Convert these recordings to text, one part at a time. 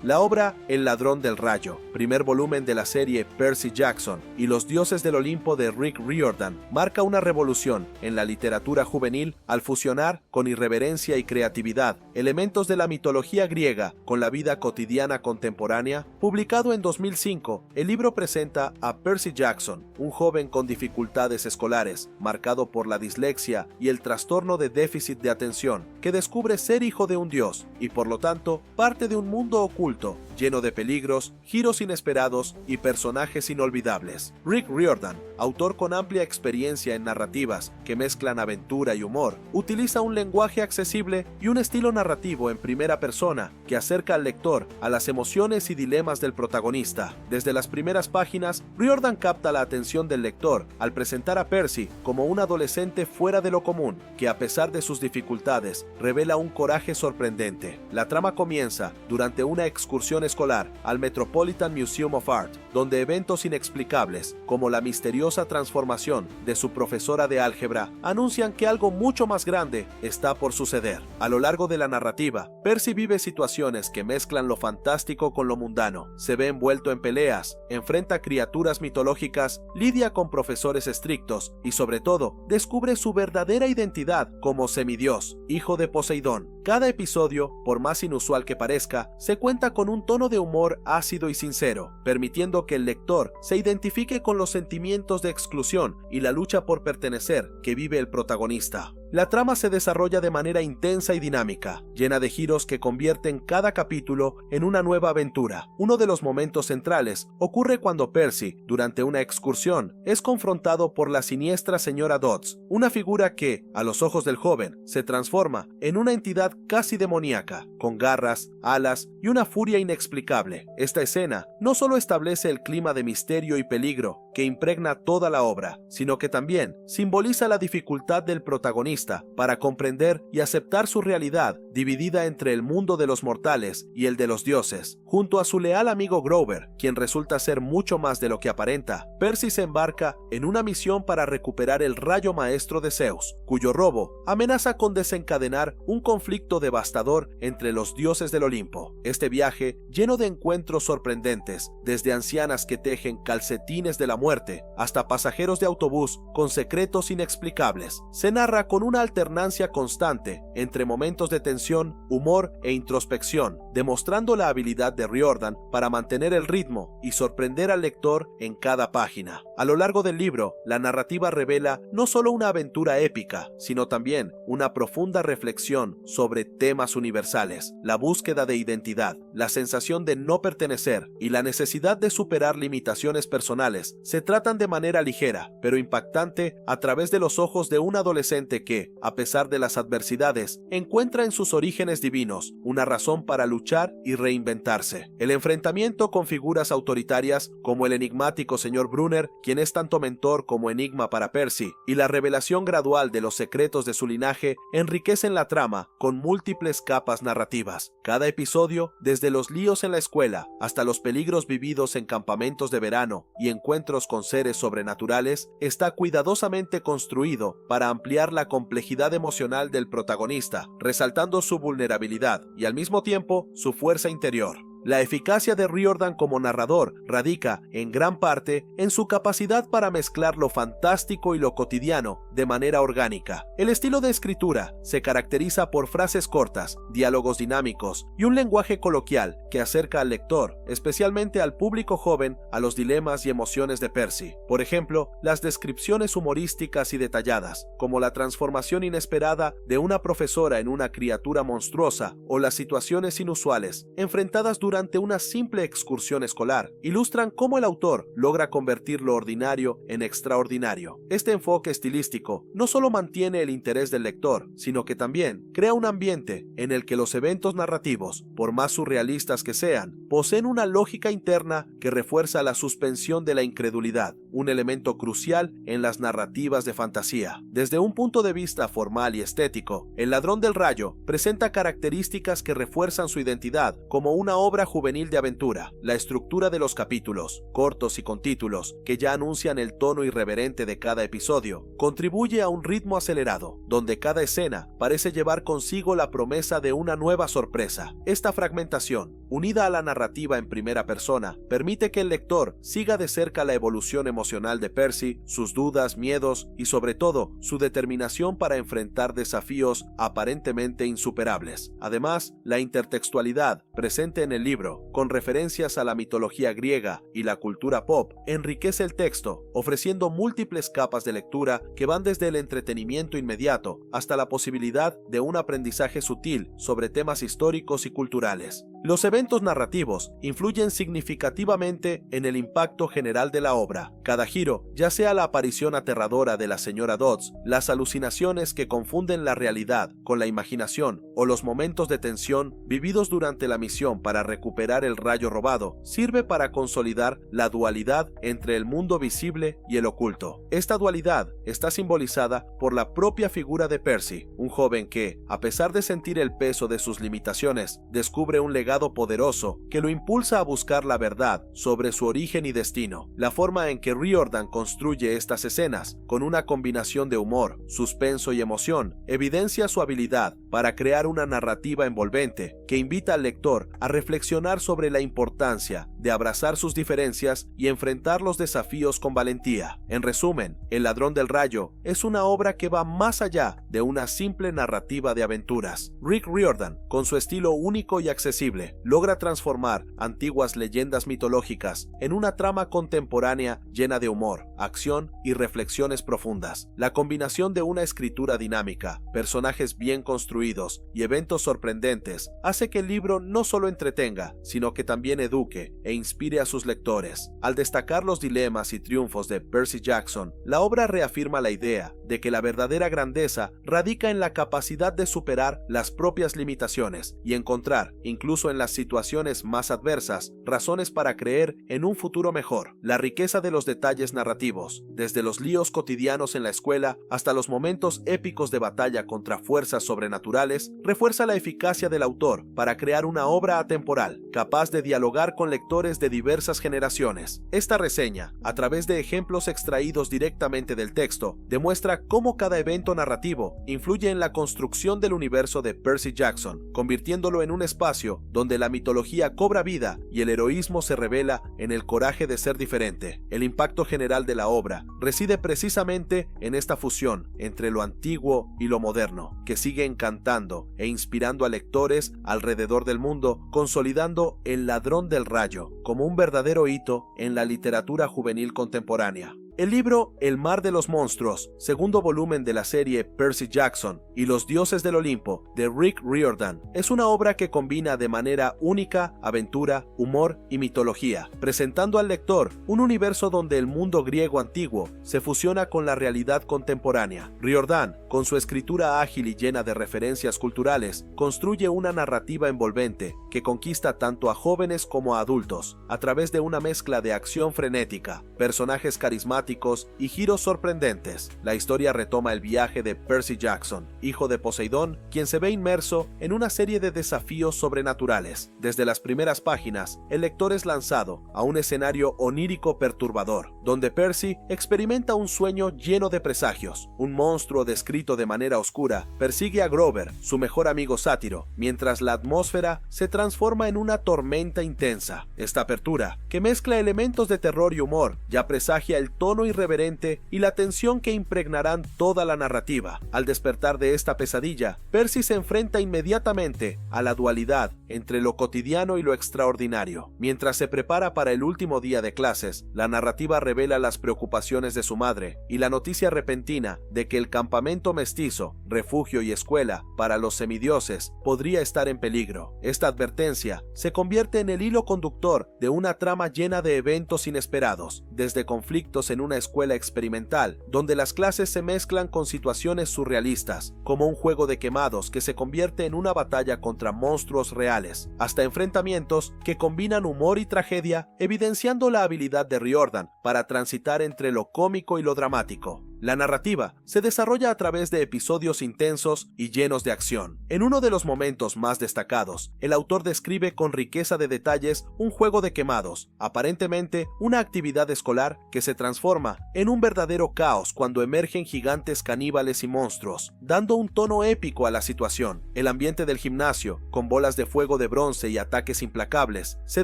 La obra El ladrón del rayo, primer volumen de la serie Percy Jackson y los dioses del Olimpo de Rick Riordan, marca una revolución en la literatura juvenil al fusionar con irreverencia y creatividad elementos de la mitología griega con la vida cotidiana contemporánea. Publicado en 2005, el libro presenta a Percy Jackson, un joven con dificultades escolares, marcado por la dislexia y el trastorno de déficit de atención, que descubre ser hijo de un dios y por lo tanto parte de un mundo oculto lleno de peligros, giros inesperados y personajes inolvidables. Rick Riordan, autor con amplia experiencia en narrativas que mezclan aventura y humor, utiliza un lenguaje accesible y un estilo narrativo en primera persona que acerca al lector a las emociones y dilemas del protagonista. Desde las primeras páginas, Riordan capta la atención del lector al presentar a Percy como un adolescente fuera de lo común, que a pesar de sus dificultades, revela un coraje sorprendente. La trama comienza durante una excursión escolar al Metropolitan Museum of Art, donde eventos inexplicables, como la misteriosa transformación de su profesora de álgebra, anuncian que algo mucho más grande está por suceder. A lo largo de la narrativa, Percy vive situaciones que mezclan lo fantástico con lo mundano. Se ve envuelto en peleas, enfrenta criaturas mitológicas, lidia con profesores estrictos y, sobre todo, descubre su verdadera identidad como semidios, hijo de Poseidón. Cada episodio, por más inusual que parezca, se cuenta con un tono de humor ácido y sincero, permitiendo que el lector se identifique con los sentimientos de exclusión y la lucha por pertenecer que vive el protagonista. La trama se desarrolla de manera intensa y dinámica, llena de giros que convierten cada capítulo en una nueva aventura. Uno de los momentos centrales ocurre cuando Percy, durante una excursión, es confrontado por la siniestra señora Dodds, una figura que, a los ojos del joven, se transforma en una entidad casi demoníaca, con garras, alas y una furia inexplicable. Esta escena no solo establece el clima de misterio y peligro que impregna toda la obra, sino que también simboliza la dificultad del protagonista para comprender y aceptar su realidad dividida entre el mundo de los mortales y el de los dioses. Junto a su leal amigo Grover, quien resulta ser mucho más de lo que aparenta, Percy se embarca en una misión para recuperar el rayo maestro de Zeus, cuyo robo amenaza con desencadenar un conflicto devastador entre los dioses del Olimpo. Este viaje, lleno de encuentros sorprendentes, desde ancianas que tejen calcetines de la muerte hasta pasajeros de autobús con secretos inexplicables, se narra con una alternancia constante entre momentos de tensión, humor e introspección, demostrando la habilidad de Riordan para mantener el ritmo y sorprender al lector en cada página. A lo largo del libro, la narrativa revela no solo una aventura épica, sino también una profunda reflexión sobre temas universales: la búsqueda de identidad, la sensación de no pertenecer y la necesidad de superar limitaciones personales. Se tratan de manera ligera, pero impactante, a través de los ojos de un adolescente que, a pesar de las adversidades, encuentra en sus orígenes divinos una razón para luchar y reinventarse. El enfrentamiento con figuras autoritarias como el enigmático señor Brunner, quien es tanto mentor como enigma para Percy, y la revelación gradual de los secretos de su linaje enriquecen la trama con múltiples capas narrativas. Cada episodio, desde los líos en la escuela hasta los peligros vividos en campamentos de verano y encuentros con seres sobrenaturales, está cuidadosamente construido para ampliar la complejidad emocional del protagonista, resaltando su vulnerabilidad y al mismo tiempo su fuerza interior. La eficacia de Riordan como narrador radica, en gran parte, en su capacidad para mezclar lo fantástico y lo cotidiano de manera orgánica. El estilo de escritura se caracteriza por frases cortas, diálogos dinámicos y un lenguaje coloquial que acerca al lector, especialmente al público joven, a los dilemas y emociones de Percy. Por ejemplo, las descripciones humorísticas y detalladas, como la transformación inesperada de una profesora en una criatura monstruosa o las situaciones inusuales enfrentadas durante una simple excursión escolar, ilustran cómo el autor logra convertir lo ordinario en extraordinario. Este enfoque estilístico no solo mantiene el interés del lector, sino que también crea un ambiente en el que los eventos narrativos, por más surrealistas que sean, poseen una lógica interna que refuerza la suspensión de la incredulidad, un elemento crucial en las narrativas de fantasía. Desde un punto de vista formal y estético, El ladrón del rayo presenta características que refuerzan su identidad como una obra juvenil de aventura. La estructura de los capítulos, cortos y con títulos, que ya anuncian el tono irreverente de cada episodio, contribuye a un ritmo acelerado, donde cada escena parece llevar consigo la promesa de una nueva sorpresa. Esta fragmentación, unida a la narrativa en primera persona, permite que el lector siga de cerca la evolución emocional de Percy, sus dudas, miedos y sobre todo su determinación para enfrentar desafíos aparentemente insuperables. Además, la intertextualidad presente en el libro, con referencias a la mitología griega y la cultura pop, enriquece el texto, ofreciendo múltiples capas de lectura que van desde el entretenimiento inmediato hasta la posibilidad de un aprendizaje sutil sobre temas históricos y culturales. Los eventos narrativos influyen significativamente en el impacto general de la obra. Cada giro, ya sea la aparición aterradora de la señora Dodds, las alucinaciones que confunden la realidad con la imaginación o los momentos de tensión vividos durante la misión para recuperar el rayo robado, sirve para consolidar la dualidad entre el mundo visible y el oculto. Esta dualidad está simbolizada por la propia figura de Percy, un joven que, a pesar de sentir el peso de sus limitaciones, descubre un legado poderoso que lo impulsa a buscar la verdad sobre su origen y destino. La forma en que Riordan construye estas escenas, con una combinación de humor, suspenso y emoción, evidencia su habilidad para crear una narrativa envolvente que invita al lector a reflexionar sobre la importancia de abrazar sus diferencias y enfrentar los desafíos con valentía. En resumen, El ladrón del rayo es una obra que va más allá de una simple narrativa de aventuras. Rick Riordan, con su estilo único y accesible, logra transformar antiguas leyendas mitológicas en una trama contemporánea llena de humor, acción y reflexiones profundas. La combinación de una escritura dinámica, personajes bien construidos y eventos sorprendentes hace que el libro no solo entretenga, sino que también eduque e inspire a sus lectores. Al destacar los dilemas y triunfos de Percy Jackson, la obra reafirma la idea de que la verdadera grandeza radica en la capacidad de superar las propias limitaciones y encontrar, incluso en las situaciones más adversas, razones para creer en un futuro mejor. La riqueza de los detalles narrativos, desde los líos cotidianos en la escuela hasta los momentos épicos de batalla contra fuerzas sobrenaturales, refuerza la eficacia del autor para crear una obra atemporal, capaz de dialogar con lectores de diversas generaciones. Esta reseña, a través de ejemplos extraídos directamente del texto, demuestra cómo cada evento narrativo influye en la construcción del universo de Percy Jackson, convirtiéndolo en un espacio donde la mitología cobra vida y el heroísmo se revela en el coraje de ser diferente. El impacto general de la obra reside precisamente en esta fusión entre lo antiguo y lo moderno, que sigue encantando e inspirando a lectores alrededor del mundo, consolidando El ladrón del rayo como un verdadero hito en la literatura juvenil contemporánea. El libro El mar de los monstruos, segundo volumen de la serie Percy Jackson y los dioses del Olimpo de Rick Riordan, es una obra que combina de manera única aventura, humor y mitología, presentando al lector un universo donde el mundo griego antiguo se fusiona con la realidad contemporánea. Riordan, con su escritura ágil y llena de referencias culturales, construye una narrativa envolvente que conquista tanto a jóvenes como a adultos, a través de una mezcla de acción frenética, personajes carismáticos y giros sorprendentes. La historia retoma el viaje de Percy Jackson, hijo de Poseidón, quien se ve inmerso en una serie de desafíos sobrenaturales. Desde las primeras páginas, el lector es lanzado a un escenario onírico perturbador, donde Percy experimenta un sueño lleno de presagios. Un monstruo descrito de manera oscura persigue a Grover, su mejor amigo sátiro, mientras la atmósfera se transforma en una tormenta intensa. Esta apertura, que mezcla elementos de terror y humor, ya presagia el tono irreverente y la tensión que impregnarán toda la narrativa. Al despertar de esta pesadilla, Percy se enfrenta inmediatamente a la dualidad entre lo cotidiano y lo extraordinario. Mientras se prepara para el último día de clases, la narrativa revela las preocupaciones de su madre y la noticia repentina de que el campamento mestizo, refugio y escuela para los semidioses podría estar en peligro. Esta advertencia se convierte en el hilo conductor de una trama llena de eventos inesperados, desde conflictos en en una escuela experimental, donde las clases se mezclan con situaciones surrealistas, como un juego de quemados que se convierte en una batalla contra monstruos reales, hasta enfrentamientos que combinan humor y tragedia, evidenciando la habilidad de Riordan para transitar entre lo cómico y lo dramático. La narrativa se desarrolla a través de episodios intensos y llenos de acción. En uno de los momentos más destacados, el autor describe con riqueza de detalles un juego de quemados, aparentemente una actividad escolar que se transforma en un verdadero caos cuando emergen gigantes caníbales y monstruos, dando un tono épico a la situación. El ambiente del gimnasio, con bolas de fuego de bronce y ataques implacables, se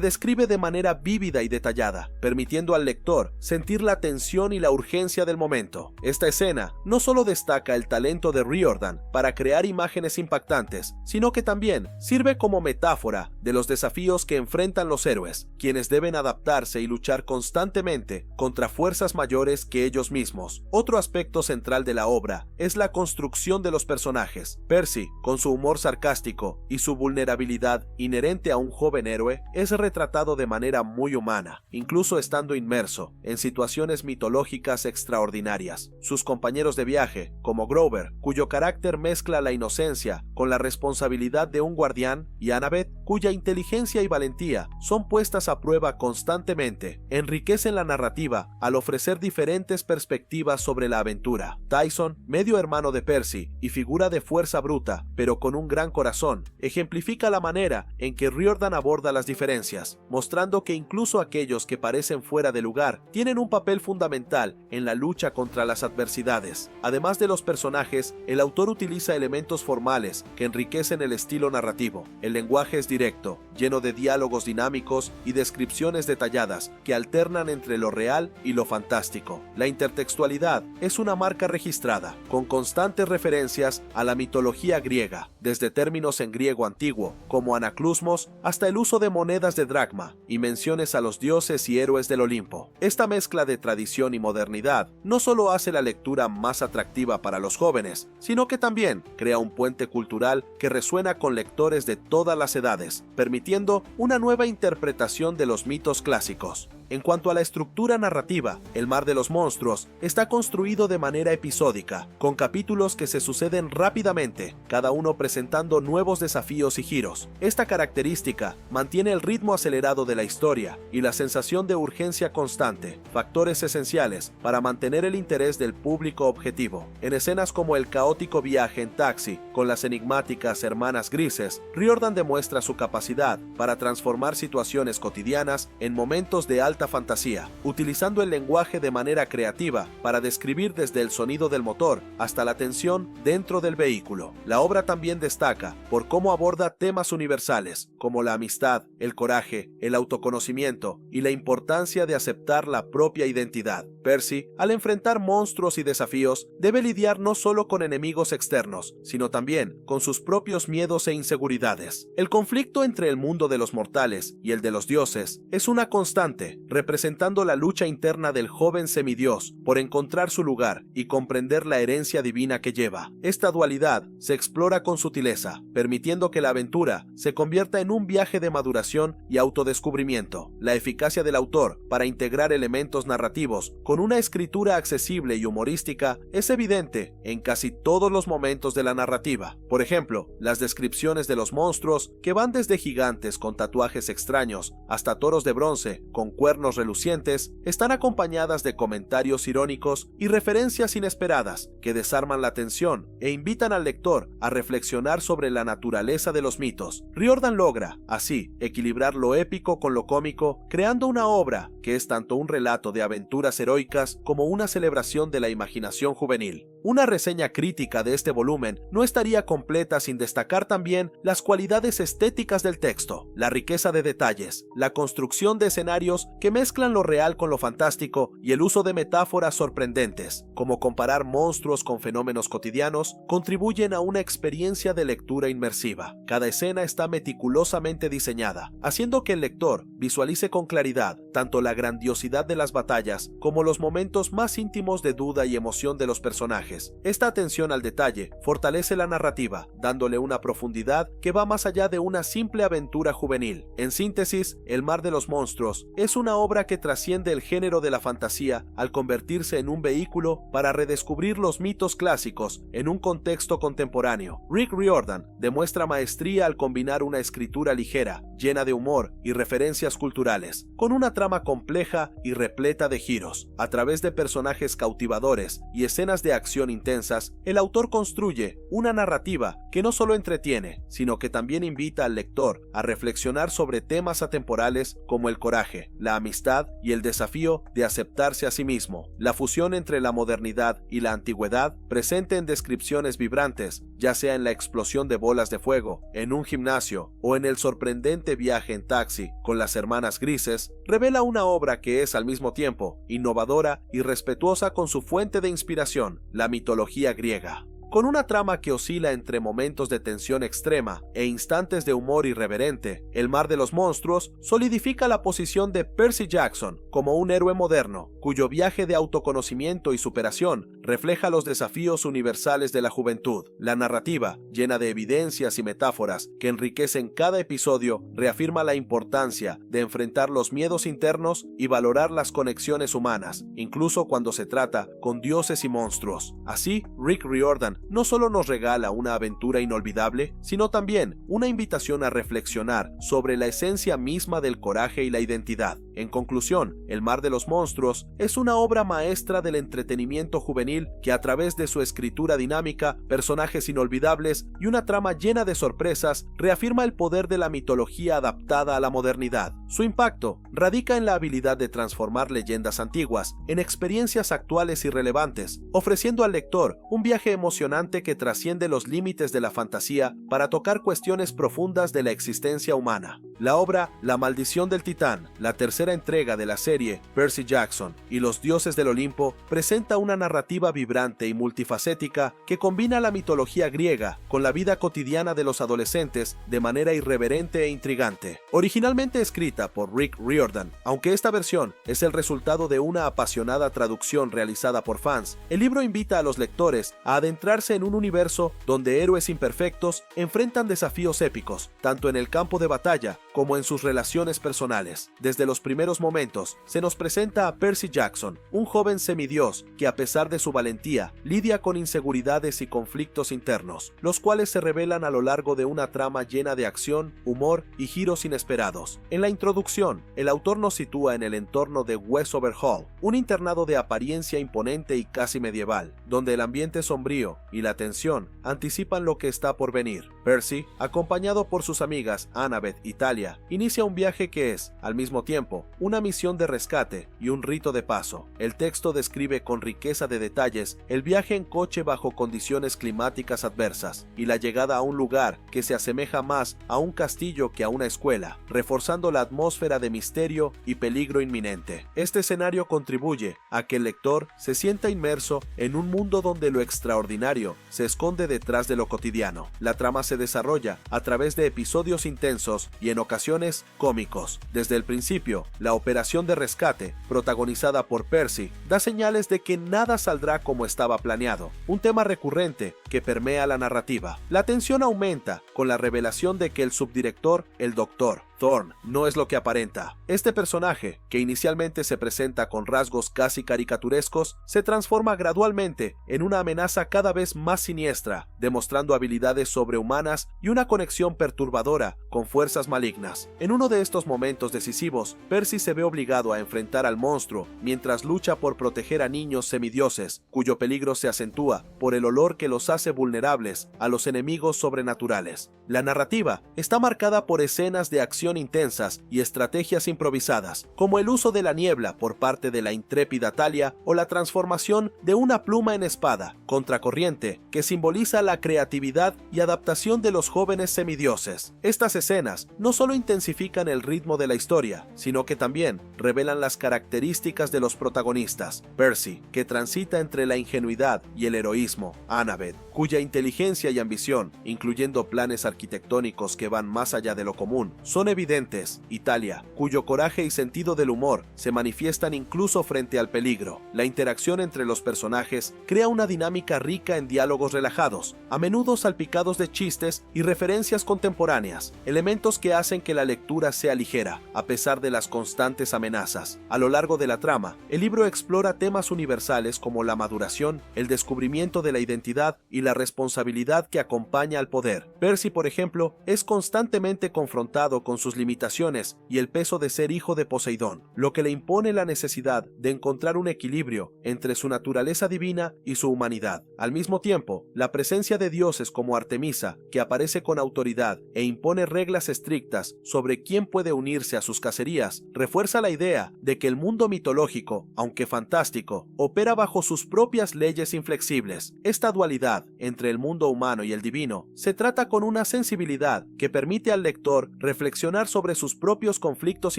describe de manera vívida y detallada, permitiendo al lector sentir la tensión y la urgencia del momento. Esta escena no solo destaca el talento de Riordan para crear imágenes impactantes, sino que también sirve como metáfora de los desafíos que enfrentan los héroes, quienes deben adaptarse y luchar constantemente contra fuerzas mayores que ellos mismos. Otro aspecto central de la obra es la construcción de los personajes. Percy, con su humor sarcástico y su vulnerabilidad inherente a un joven héroe, es retratado de manera muy humana, incluso estando inmerso en situaciones mitológicas extraordinarias. Sus compañeros de viaje, como Grover, cuyo carácter mezcla la inocencia con la responsabilidad de un guardián, y Annabeth, cuya inteligencia y valentía son puestas a prueba constantemente, enriquecen la narrativa al ofrecer diferentes perspectivas sobre la aventura. Tyson, medio hermano de Percy y figura de fuerza bruta, pero con un gran corazón, ejemplifica la manera en que Riordan aborda las diferencias, mostrando que incluso aquellos que parecen fuera de lugar tienen un papel fundamental en la lucha contra las adversidades. Además de los personajes, el autor utiliza elementos formales que enriquecen el estilo narrativo. El lenguaje es directo, lleno de diálogos dinámicos y descripciones detalladas que alternan entre lo real y lo fantástico. La intertextualidad es una marca registrada, con constantes referencias a la mitología griega, desde términos en griego antiguo, como anaclusmos, hasta el uso de monedas de dracma y menciones a los dioses y héroes del Olimpo. Esta mezcla de tradición y modernidad no solo hace la lectura más atractiva para los jóvenes, sino que también crea un puente cultural que resuena con lectores de todas las edades, permitiendo una nueva interpretación de los mitos clásicos. En cuanto a la estructura narrativa, El Mar de los Monstruos está construido de manera episódica, con capítulos que se suceden rápidamente, cada uno presentando nuevos desafíos y giros. Esta característica mantiene el ritmo acelerado de la historia y la sensación de urgencia constante, factores esenciales para mantener el interés del público objetivo. En escenas como el caótico viaje en taxi con las enigmáticas hermanas grises, Riordan demuestra su capacidad para transformar situaciones cotidianas en momentos de alta fantasía, utilizando el lenguaje de manera creativa para describir desde el sonido del motor hasta la tensión dentro del vehículo. La obra también destaca por cómo aborda temas universales como la amistad, el coraje, el autoconocimiento y la importancia de aceptar la propia identidad. Percy, al enfrentar monstruos y desafíos, debe lidiar no solo con enemigos externos, sino también con sus propios miedos e inseguridades. El conflicto entre el mundo de los mortales y el de los dioses es una constante, representando la lucha interna del joven semidios por encontrar su lugar y comprender la herencia divina que lleva. Esta dualidad se explora con sutileza, permitiendo que la aventura se convierta en un viaje de maduración y autodescubrimiento. La eficacia del autor para integrar elementos narrativos con una escritura accesible y humorística es evidente en casi todos los momentos de la narrativa. Por ejemplo, las descripciones de los monstruos, que van desde gigantes con tatuajes extraños hasta toros de bronce con cuernos relucientes, están acompañadas de comentarios irónicos y referencias inesperadas que desarman la tensión e invitan al lector a reflexionar sobre la naturaleza de los mitos. Riordan logra, así, equilibrar lo épico con lo cómico, creando una obra que es tanto un relato de aventuras heroicas como una celebración de la imaginación juvenil. Una reseña crítica de este volumen no estaría completa sin destacar también las cualidades estéticas del texto, la riqueza de detalles, la construcción de escenarios que mezclan lo real con lo fantástico y el uso de metáforas sorprendentes, como comparar monstruos con fenómenos cotidianos, contribuyen a una experiencia de lectura inmersiva. Cada escena está meticulosamente diseñada, haciendo que el lector visualice con claridad tanto la grandiosidad de las batallas como los momentos más íntimos de duda y emoción de los personajes. Esta atención al detalle fortalece la narrativa, dándole una profundidad que va más allá de una simple aventura juvenil. En síntesis, El Mar de los Monstruos es una una obra que trasciende el género de la fantasía al convertirse en un vehículo para redescubrir los mitos clásicos en un contexto contemporáneo. Rick Riordan demuestra maestría al combinar una escritura ligera, llena de humor y referencias culturales, con una trama compleja y repleta de giros. A través de personajes cautivadores y escenas de acción intensas, el autor construye una narrativa que no solo entretiene, sino que también invita al lector a reflexionar sobre temas atemporales como el coraje, la amistad y el desafío de aceptarse a sí mismo. La fusión entre la modernidad y la antigüedad, presente en descripciones vibrantes, ya sea en la explosión de bolas de fuego, en un gimnasio o en el sorprendente viaje en taxi con las hermanas grises, revela una obra que es al mismo tiempo innovadora y respetuosa con su fuente de inspiración, la mitología griega. Con una trama que oscila entre momentos de tensión extrema e instantes de humor irreverente, El mar de los monstruos solidifica la posición de Percy Jackson como un héroe moderno, cuyo viaje de autoconocimiento y superación refleja los desafíos universales de la juventud. La narrativa, llena de evidencias y metáforas que enriquecen cada episodio, reafirma la importancia de enfrentar los miedos internos y valorar las conexiones humanas, incluso cuando se trata con dioses y monstruos. Así, Rick Riordan no solo nos regala una aventura inolvidable, sino también una invitación a reflexionar sobre la esencia misma del coraje y la identidad. En conclusión, El mar de los monstruos es una obra maestra del entretenimiento juvenil que, a través de su escritura dinámica, personajes inolvidables y una trama llena de sorpresas, reafirma el poder de la mitología adaptada a la modernidad. Su impacto radica en la habilidad de transformar leyendas antiguas en experiencias actuales y relevantes, ofreciendo al lector un viaje emocionante que trasciende los límites de la fantasía para tocar cuestiones profundas de la existencia humana. La obra La maldición del titán, la tercera entrega de la serie Percy Jackson y los dioses del Olimpo, presenta una narrativa vibrante y multifacética que combina la mitología griega con la vida cotidiana de los adolescentes de manera irreverente e intrigante. Originalmente escrita por Rick Riordan, aunque esta versión es el resultado de una apasionada traducción realizada por fans, el libro invita a los lectores a adentrarse en un universo donde héroes imperfectos enfrentan desafíos épicos, tanto en el campo de batalla como en sus relaciones personales. Desde los primeros momentos, se nos presenta a Percy Jackson, un joven semidios que, a pesar de su valentía, lidia con inseguridades y conflictos internos, los cuales se revelan a lo largo de una trama llena de acción, humor y giros inesperados. En la introducción, el autor nos sitúa en el entorno de Westover Hall, un internado de apariencia imponente y casi medieval, donde el ambiente sombrío y la tensión anticipan lo que está por venir. Percy, acompañado por sus amigas Annabeth y Talia, inicia un viaje que es, al mismo tiempo, una misión de rescate y un rito de paso. El texto describe con riqueza de detalles el viaje en coche bajo condiciones climáticas adversas y la llegada a un lugar que se asemeja más a un castillo que a una escuela, reforzando la atmósfera de misterio y peligro inminente. Este escenario contribuye a que el lector se sienta inmerso en un mundo donde lo extraordinario se esconde detrás de lo cotidiano. La trama se desarrolla a través de episodios intensos y en ocasiones cómicos. Desde el principio, la operación de rescate, protagonizada por Percy, da señales de que nada saldrá como estaba planeado, un tema recurrente que permea la narrativa. La tensión aumenta con la revelación de que el subdirector, el Dr. Thorne, no es lo que aparenta. Este personaje, que inicialmente se presenta con rasgos casi caricaturescos, se transforma gradualmente en una amenaza cada vez más siniestra, demostrando habilidades sobrehumanas y una conexión perturbadora con fuerzas malignas. En uno de estos momentos decisivos, Percy se ve obligado a enfrentar al monstruo mientras lucha por proteger a niños semidioses, cuyo peligro se acentúa por el olor que los hace vulnerables a los enemigos sobrenaturales. La narrativa está marcada por escenas de acción intensas y estrategias improvisadas, como el uso de la niebla por parte de la intrépida Talia o la transformación de una pluma en espada, contracorriente, que simboliza la creatividad y adaptación de los jóvenes semidioses. Estas escenas no solo intensifican el ritmo de la historia, sino que también revelan las características de los protagonistas. Percy, que transita entre la ingenuidad y el heroísmo; Annabeth, cuya inteligencia y ambición, incluyendo planes arquitectónicos que van más allá de lo común, son evidentes. Italia, cuyo coraje y sentido del humor se manifiestan incluso frente al peligro. La interacción entre los personajes crea una dinámica rica en diálogos relajados, a menudo salpicados de chistes y referencias contemporáneas, elementos que hacen que la lectura sea ligera, a pesar de las constantes amenazas. A lo largo de la trama, el libro explora temas universales como la maduración, el descubrimiento de la identidad y la responsabilidad que acompaña al poder. Percy, por ejemplo, es constantemente confrontado con sus limitaciones y el peso de ser hijo de Poseidón, lo que le impone la necesidad de encontrar un equilibrio entre su naturaleza divina y su humanidad. Al mismo tiempo, la presencia de dioses como Artemisa, que aparece con autoridad e impone reglas estrictas sobre quién puede unirse a sus cacerías, refuerza la idea de que el mundo mitológico, aunque fantástico, opera bajo sus propias leyes inflexibles. Esta dualidad entre el mundo humano y el divino se trata con una sensibilidad que permite al lector reflexionar sobre sus propios conflictos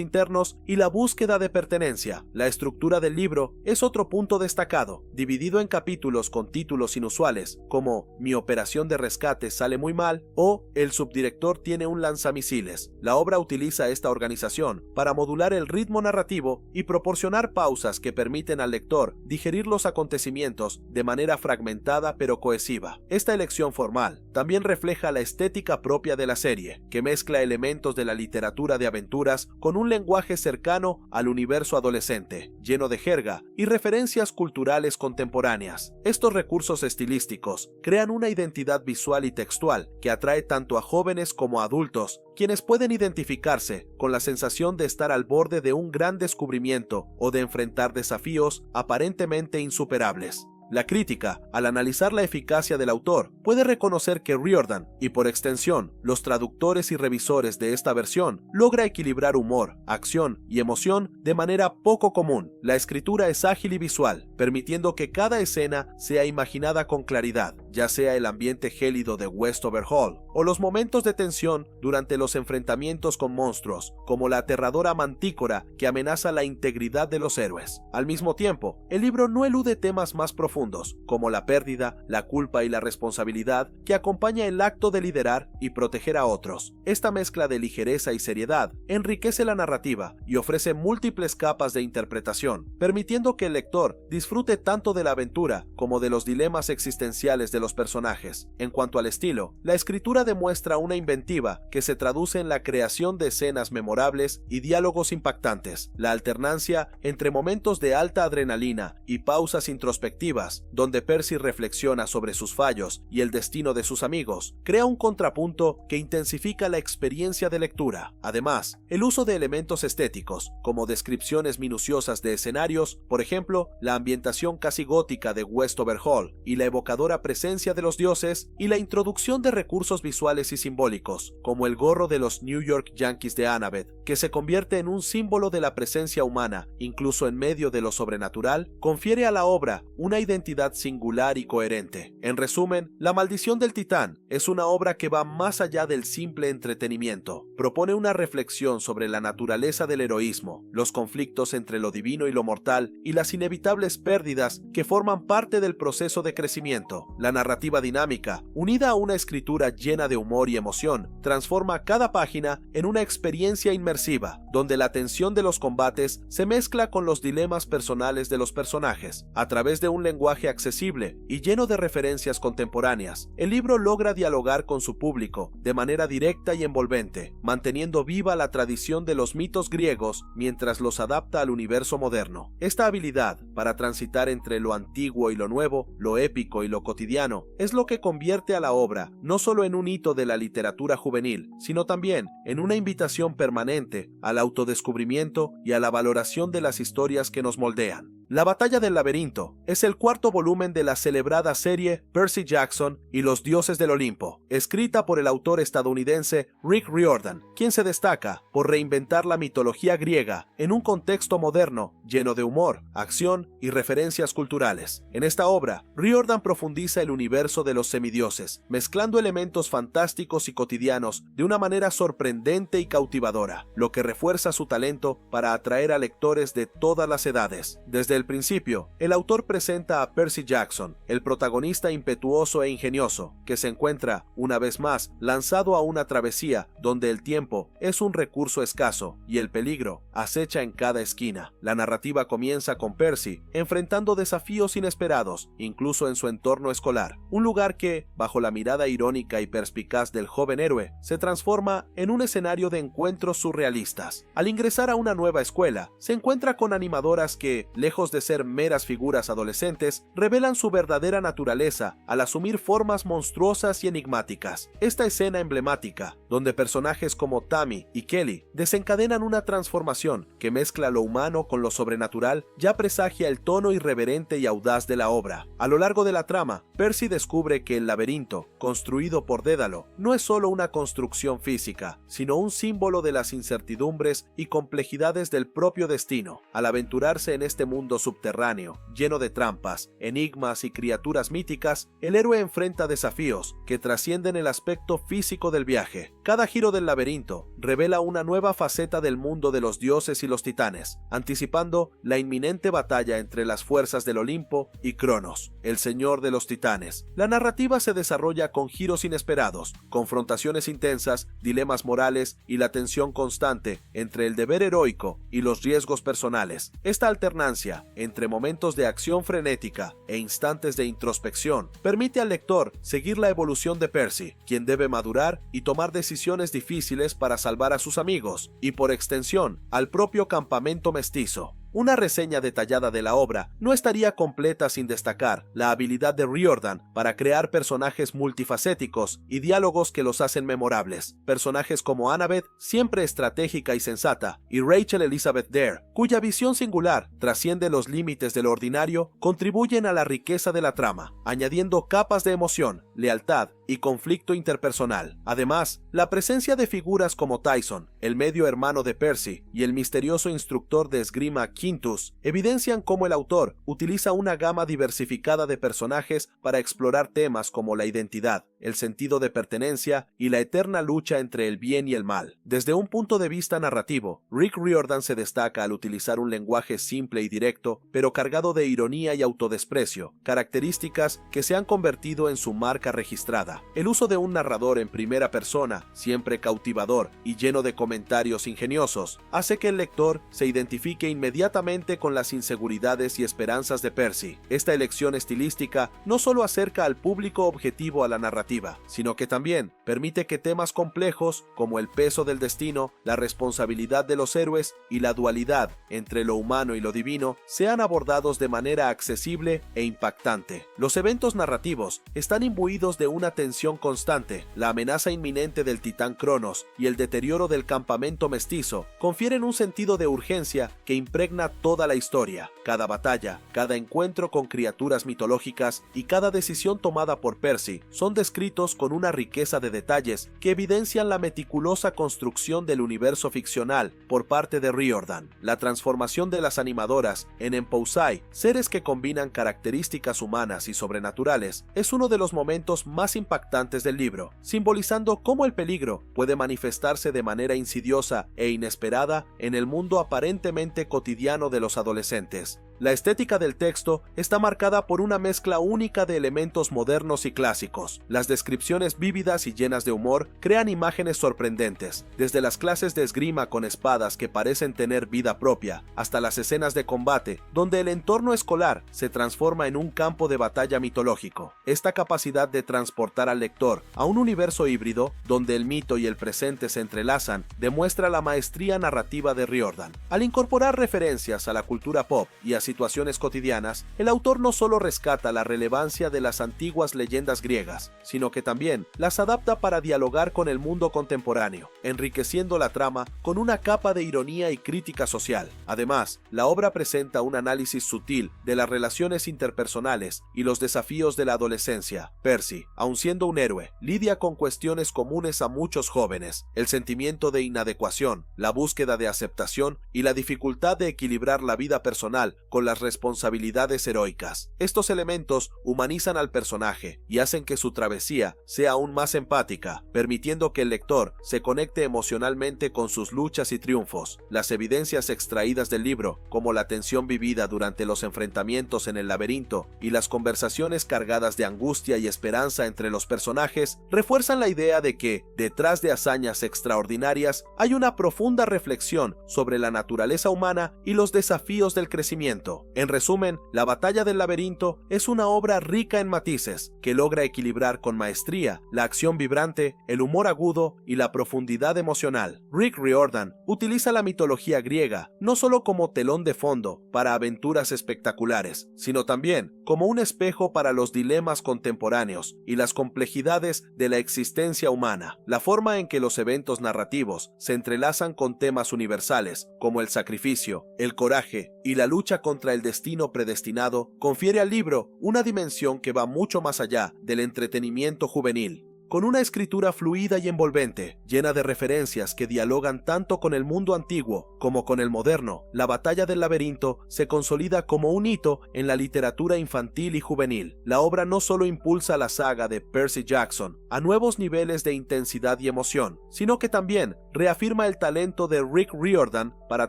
internos y la búsqueda de pertenencia. La estructura del libro es otro punto destacado, dividido en capítulos con títulos inusuales, como Mi operación de rescate sale muy mal o El subdirector tiene un lanzamisiles. La obra utiliza esta organización para modular el ritmo narrativo y proporcionar pausas que permiten al lector digerir los acontecimientos de manera fragmentada pero cohesiva. Esta elección formal también refleja la estética propia de la serie, que mezcla elementos de la literatura de aventuras con un lenguaje cercano al universo adolescente, lleno de jerga y referencias culturales contemporáneas. Estos recursos estilísticos crean una identidad visual y textual que atrae tanto a jóvenes como a adultos, quienes pueden identificarse con la sensación de estar al borde de un gran descubrimiento o de enfrentar desafíos aparentemente insuperables. La crítica, al analizar la eficacia del autor, puede reconocer que Riordan, y por extensión, los traductores y revisores de esta versión, logra equilibrar humor, acción y emoción de manera poco común. La escritura es ágil y visual, permitiendo que cada escena sea imaginada con claridad, ya sea el ambiente gélido de Westover Hall o los momentos de tensión durante los enfrentamientos con monstruos, como la aterradora mantícora que amenaza la integridad de los héroes. Al mismo tiempo, el libro no elude temas más profundos, como la pérdida, la culpa y la responsabilidad que acompaña el acto de liderar y proteger a otros. Esta mezcla de ligereza y seriedad enriquece la narrativa y ofrece múltiples capas de interpretación, permitiendo que el lector disfrute tanto de la aventura como de los dilemas existenciales de los personajes. En cuanto al estilo, la escritura demuestra una inventiva que se traduce en la creación de escenas memorables y diálogos impactantes. La alternancia entre momentos de alta adrenalina y pausas introspectivas, donde Percy reflexiona sobre sus fallos y el destino de sus amigos, crea un contrapunto que intensifica la experiencia de lectura. Además, el uso de elementos estéticos, como descripciones minuciosas de escenarios, por ejemplo, la ambientación casi gótica de Westover Hall y la evocadora presencia de los dioses, y la introducción de recursos visuales y simbólicos, como el gorro de los New York Yankees de Annabeth, que se convierte en un símbolo de la presencia humana, incluso en medio de lo sobrenatural, confiere a la obra una identidad singular y coherente. En resumen, La maldición del titán es una obra que va más allá del simple entretenimiento. Propone una reflexión sobre la naturaleza del heroísmo, los conflictos entre lo divino y lo mortal, y las inevitables pérdidas que forman parte del proceso de crecimiento. La narrativa dinámica, unida a una escritura llena de humor y emoción, transforma cada página en una experiencia inmersiva, donde la tensión de los combates se mezcla con los dilemas personales de los personajes. A través de un lenguaje accesible y lleno de referencias contemporáneas, el libro logra dialogar con su público de manera directa y envolvente, manteniendo viva la tradición de los mitos griegos mientras los adapta al universo moderno. Esta habilidad para transitar entre lo antiguo y lo nuevo, lo épico y lo cotidiano, es lo que convierte a la obra no solo en un hito de la literatura juvenil, sino también en una invitación permanente al autodescubrimiento y a la valoración de las historias que nos moldean. La batalla del laberinto es el cuarto volumen de la celebrada serie Percy Jackson y los dioses del Olimpo, escrita por el autor estadounidense Rick Riordan, quien se destaca por reinventar la mitología griega en un contexto moderno, lleno de humor, acción y referencias culturales. En esta obra, Riordan profundiza el universo de los semidioses, mezclando elementos fantásticos y cotidianos de una manera sorprendente y cautivadora, lo que refuerza su talento para atraer a lectores de todas las edades. Desde el principio, el autor presenta a Percy Jackson, el protagonista impetuoso e ingenioso, que se encuentra, una vez más, lanzado a una travesía donde el tiempo es un recurso escaso y el peligro acecha en cada esquina. La narrativa comienza con Percy enfrentando desafíos inesperados, incluso en su entorno escolar, un lugar que, bajo la mirada irónica y perspicaz del joven héroe, se transforma en un escenario de encuentros surrealistas. Al ingresar a una nueva escuela, se encuentra con animadoras que, lejos de ser meras figuras adolescentes, revelan su verdadera naturaleza al asumir formas monstruosas y enigmáticas. Esta escena emblemática, donde personajes como Tammy y Kelly desencadenan una transformación que mezcla lo humano con lo sobrenatural, ya presagia el tono irreverente y audaz de la obra. A lo largo de la trama, Percy descubre que el laberinto, construido por Dédalo, no es solo una construcción física, sino un símbolo de las incertidumbres y complejidades del propio destino. Al aventurarse en este mundo subterráneo, lleno de trampas, enigmas y criaturas míticas, el héroe enfrenta desafíos que trascienden el aspecto físico del viaje. Cada giro del laberinto revela una nueva faceta del mundo de los dioses y los titanes, anticipando la inminente batalla entre las fuerzas del Olimpo y Cronos, el señor de los titanes. La narrativa se desarrolla con giros inesperados, confrontaciones intensas, dilemas morales y la tensión constante entre el deber heroico y los riesgos personales. Esta alternancia entre momentos de acción frenética e instantes de introspección permite al lector seguir la evolución de Percy, quien debe madurar y tomar decisiones difíciles para salvar a sus amigos y, por extensión, al propio campamento mestizo. Una reseña detallada de la obra no estaría completa sin destacar la habilidad de Riordan para crear personajes multifacéticos y diálogos que los hacen memorables. Personajes como Annabeth, siempre estratégica y sensata, y Rachel Elizabeth Dare, cuya visión singular trasciende los límites de lo ordinario, contribuyen a la riqueza de la trama, añadiendo capas de emoción, lealtad y conflicto interpersonal. Además, la presencia de figuras como Tyson, el medio hermano de Percy, y el misterioso instructor de esgrima Quintus, evidencian cómo el autor utiliza una gama diversificada de personajes para explorar temas como la identidad, el sentido de pertenencia y la eterna lucha entre el bien y el mal. Desde un punto de vista narrativo, Rick Riordan se destaca al utilizar un lenguaje simple y directo, pero cargado de ironía y autodesprecio, características que se han convertido en su marca registrada. El uso de un narrador en primera persona, siempre cautivador y lleno de comentarios ingeniosos, hace que el lector se identifique inmediatamente con las inseguridades y esperanzas de Percy. Esta elección estilística no solo acerca al público objetivo a la narrativa, sino que también permite que temas complejos como el peso del destino, la responsabilidad de los héroes y la dualidad entre lo humano y lo divino sean abordados de manera accesible e impactante. Los eventos narrativos están imbuidos de una tensión constante. La amenaza inminente del titán Cronos y el deterioro del campamento mestizo confieren un sentido de urgencia que impregna toda la historia. Cada batalla, cada encuentro con criaturas mitológicas y cada decisión tomada por Percy son descritos con una riqueza de detalles que evidencian la meticulosa construcción del universo ficcional por parte de Riordan. La transformación de las animadoras en Enpousai, seres que combinan características humanas y sobrenaturales, es uno de los momentos más impactantes del libro, simbolizando cómo el peligro puede manifestarse de manera insidiosa e inesperada en el mundo aparentemente cotidiano de los adolescentes. La estética del texto está marcada por una mezcla única de elementos modernos y clásicos. Las descripciones vívidas y llenas de humor crean imágenes sorprendentes, desde las clases de esgrima con espadas que parecen tener vida propia, hasta las escenas de combate, donde el entorno escolar se transforma en un campo de batalla mitológico. Esta capacidad de transportar al lector a un universo híbrido, donde el mito y el presente se entrelazan, demuestra la maestría narrativa de Riordan. Al incorporar referencias a la cultura pop y a situaciones cotidianas, el autor no solo rescata la relevancia de las antiguas leyendas griegas, sino que también las adapta para dialogar con el mundo contemporáneo, enriqueciendo la trama con una capa de ironía y crítica social. Además, la obra presenta un análisis sutil de las relaciones interpersonales y los desafíos de la adolescencia. Percy, aun siendo un héroe, lidia con cuestiones comunes a muchos jóvenes: el sentimiento de inadecuación, la búsqueda de aceptación y la dificultad de equilibrar la vida personal con con las responsabilidades heroicas. Estos elementos humanizan al personaje y hacen que su travesía sea aún más empática, permitiendo que el lector se conecte emocionalmente con sus luchas y triunfos. Las evidencias extraídas del libro, como la tensión vivida durante los enfrentamientos en el laberinto y las conversaciones cargadas de angustia y esperanza entre los personajes, refuerzan la idea de que, detrás de hazañas extraordinarias, hay una profunda reflexión sobre la naturaleza humana y los desafíos del crecimiento. En resumen, La batalla del laberinto es una obra rica en matices, que logra equilibrar con maestría la acción vibrante, el humor agudo y la profundidad emocional. Rick Riordan utiliza la mitología griega no solo como telón de fondo para aventuras espectaculares, sino también como un espejo para los dilemas contemporáneos y las complejidades de la existencia humana. La forma en que los eventos narrativos se entrelazan con temas universales, como el sacrificio, el coraje y la lucha contra el destino predestinado, confiere al libro una dimensión que va mucho más allá del entretenimiento juvenil. Con una escritura fluida y envolvente, llena de referencias que dialogan tanto con el mundo antiguo como con el moderno, La batalla del laberinto se consolida como un hito en la literatura infantil y juvenil. La obra no solo impulsa la saga de Percy Jackson a nuevos niveles de intensidad y emoción, sino que también reafirma el talento de Rick Riordan para